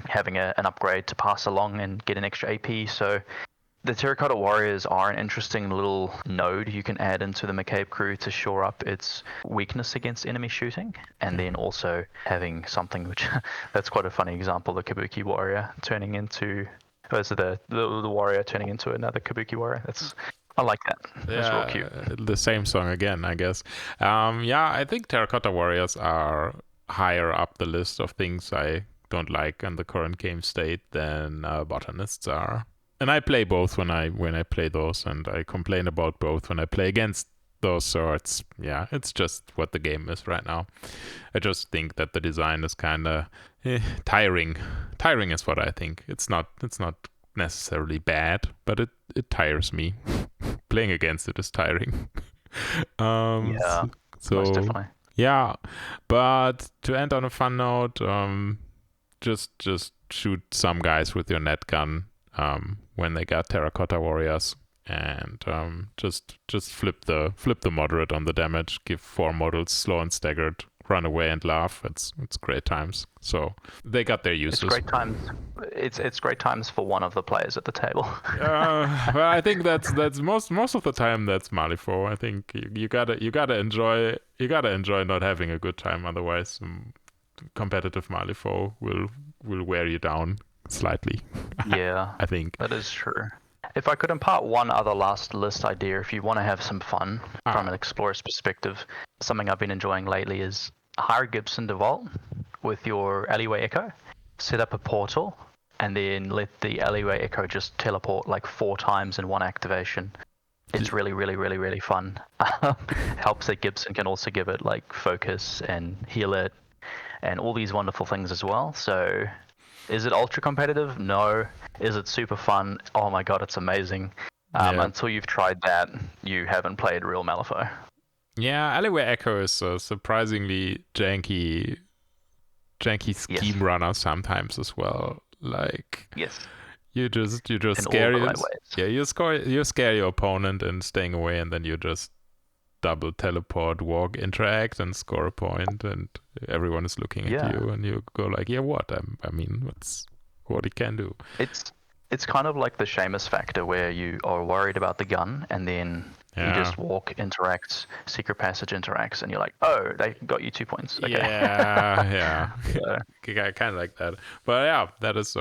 having an upgrade to pass along and get an extra AP. So the Terracotta Warriors are an interesting little node you can add into the McCabe crew to shore up its weakness against enemy shooting, and then also having something which that's quite a funny example, the Kabuki warrior turning into the warrior turning into another Kabuki warrior. I like that. That's real cute.
The same song again, I guess. I think Terracotta Warriors are higher up the list of things I don't like in the current game state than botanists are. And I play both when I play those, and I complain about both when I play against those. So it's just what the game is right now. I just think that the design is kind of tiring. Tiring is what I think. It's not necessarily bad, but it tires me. Playing against it is tiring.
So most definitely.
Yeah, but to end on a fun note, just shoot some guys with your net gun when they got terracotta warriors, and just flip the moderate on the damage. Give 4 models slow and staggered. Run away and laugh. It's great times. So they got their uses.
It's great times. It's great times for one of the players at the table.
Well, I think that's most of the time that's Malifaux. I think you gotta enjoy not having a good time. Otherwise, competitive Malifaux will wear you down slightly.
Yeah,
I think
that is true. If I could impart one other last list idea, if you want to have some fun from an explorer's perspective, something I've been enjoying lately is hire Gibson to vault with your alleyway echo, set up a portal, and then let the alleyway echo just teleport like 4 times in one activation. It's really, really, really, really fun. Helps that Gibson can also give it like focus and heal it and all these wonderful things as well. So is it ultra competitive? No. Is it super fun? Oh my god, it's amazing. Until you've tried that, you haven't played real Malifaux.
Yeah, Alleyway Echo is a surprisingly janky scheme runner sometimes as well. Like you just scare you scare your opponent and staying away, and then you just double teleport, walk, interact, and score a point, and everyone is looking at you, and you go like, what? I mean, what's what he can do?
It's kind of like the Seamus factor, where you are worried about the gun, and then you just walk, interacts, secret passage interacts, and you're like, oh, they got you 2 points. Okay.
Yeah. I kind of like that. But yeah, that is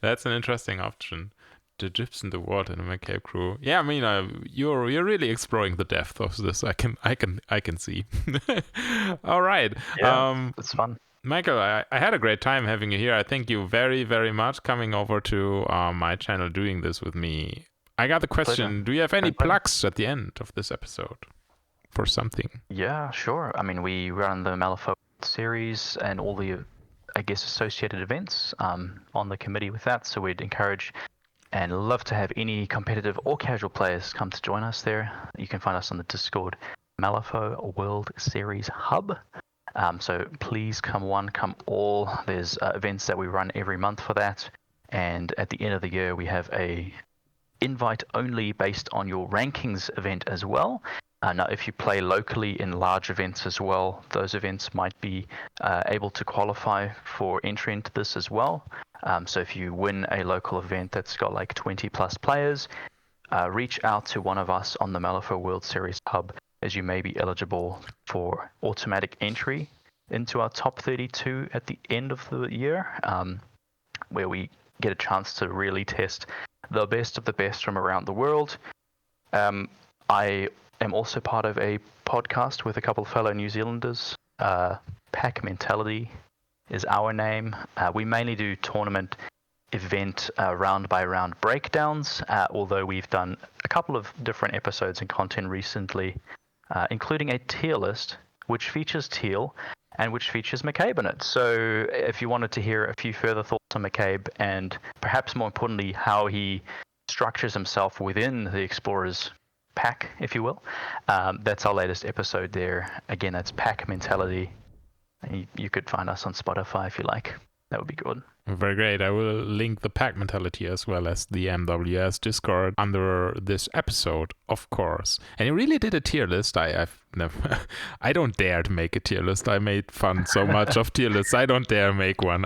that's an interesting option. The Gibson the Ward in a McCabe crew. Yeah, I mean, you're really exploring the depth of this. I can see. All right.
Yeah, it's fun.
Michael, I had a great time having you here. I thank you very, very much coming over to my channel, doing this with me. I got the question,
Pleasure.
Do you have any plugs at the end of this episode for something?
Yeah, sure. I mean, we run the Malifaux series and all the, I guess, associated events on the committee with that. So we'd encourage and love to have any competitive or casual players come to join us there. You can find us on the Discord Malifaux World Series Hub. So please come one, come all. There's events that we run every month for that. And at the end of the year, we have a invite only based on your rankings event as well. Now, if you play locally in large events as well, those events might be able to qualify for entry into this as well. So if you win a local event that's got like 20 plus players, reach out to one of us on the Malifaux World Series Hub, as you may be eligible for automatic entry into our top 32 at the end of the year, where we get a chance to really test the best of the best from around the world. I am also part of a podcast with a couple of fellow New Zealanders. Pack Mentality is our name. We mainly do tournament event round by round breakdowns, although we've done a couple of different episodes and content recently, including a tier list which features Teal and which features McCabe in it. So if you wanted to hear a few further thoughts on McCabe, and perhaps more importantly how he structures himself within the Explorers pack, if you will, that's our latest episode there. Again, that's Pack Mentality. You could find us on Spotify if you like. That would be good.
Very great. I will link the Pack Mentality as well as the MWS Discord under this episode, of course. And you really did a tier list. I've never, I don't dare to make a tier list. I made fun so much of tier lists. I don't dare make one.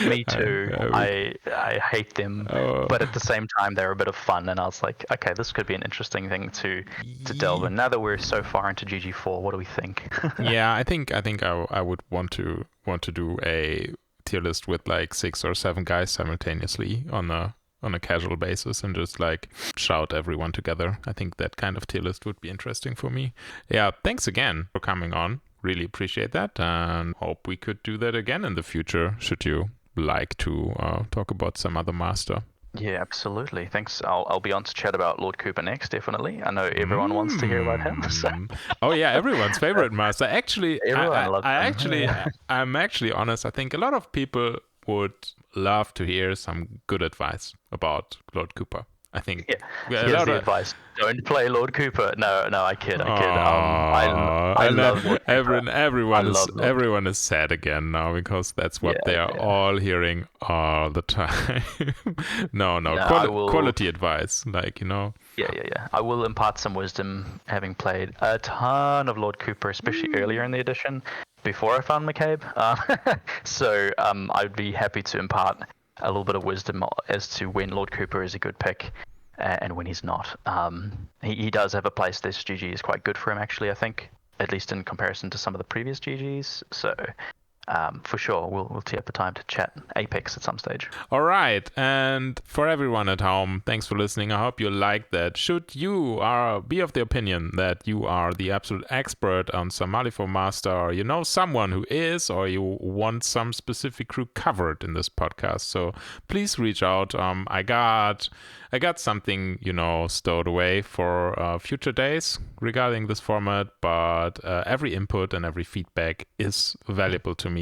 Me too. I hate them, but at the same time they're a bit of fun. And I was like, okay, this could be an interesting thing to delve in. Now that we're so far into GG4, what do we think?
Yeah, I think I would want to do a tier list with like 6 or 7 guys simultaneously on a casual basis and just like shout everyone together. I think that kind of tier list would be interesting for me. Yeah, thanks again for coming on. Really appreciate that, and hope we could do that again in the future, should you like to talk about some other master.
Yeah, absolutely. Thanks. I'll be on to chat about Lord Cooper next, definitely. I know everyone wants to hear about him. So.
Oh yeah, everyone's favorite master. Actually,
everyone loves him.
I'm actually honest. I think a lot of people would love to hear some good advice about Lord Cooper. I think.
Yeah. Here's the advice: don't play Lord Cooper. No, I kid. I love Lord Cooper.
Everyone is sad again now because that's what they are all hearing all the time. No, quality advice, like, you know.
Yeah. I will impart some wisdom, having played a ton of Lord Cooper, especially earlier in the edition, before I found McCabe. So I'd be happy to impart a little bit of wisdom as to when Lord Cooper is a good pick and when he's not. He does have a place. This GG is quite good for him, actually, I think, at least in comparison to some of the previous GGs. So for sure, we'll tee up the time to chat Apex at some stage.
All right, and for everyone at home, thanks for listening. I hope you liked that. Should you be of the opinion that you are the absolute expert on some Malifaux master, or you know someone who is, or you want some specific crew covered in this podcast, so please reach out. I got something, stowed away for future days regarding this format, but every input and every feedback is valuable to me.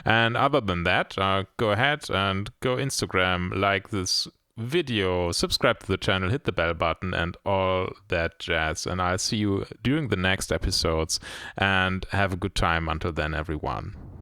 And other than that, go ahead and go Instagram, like this video, subscribe to the channel, hit the bell button, and all that jazz. And I'll see you during the next episodes, and have a good time until then, everyone.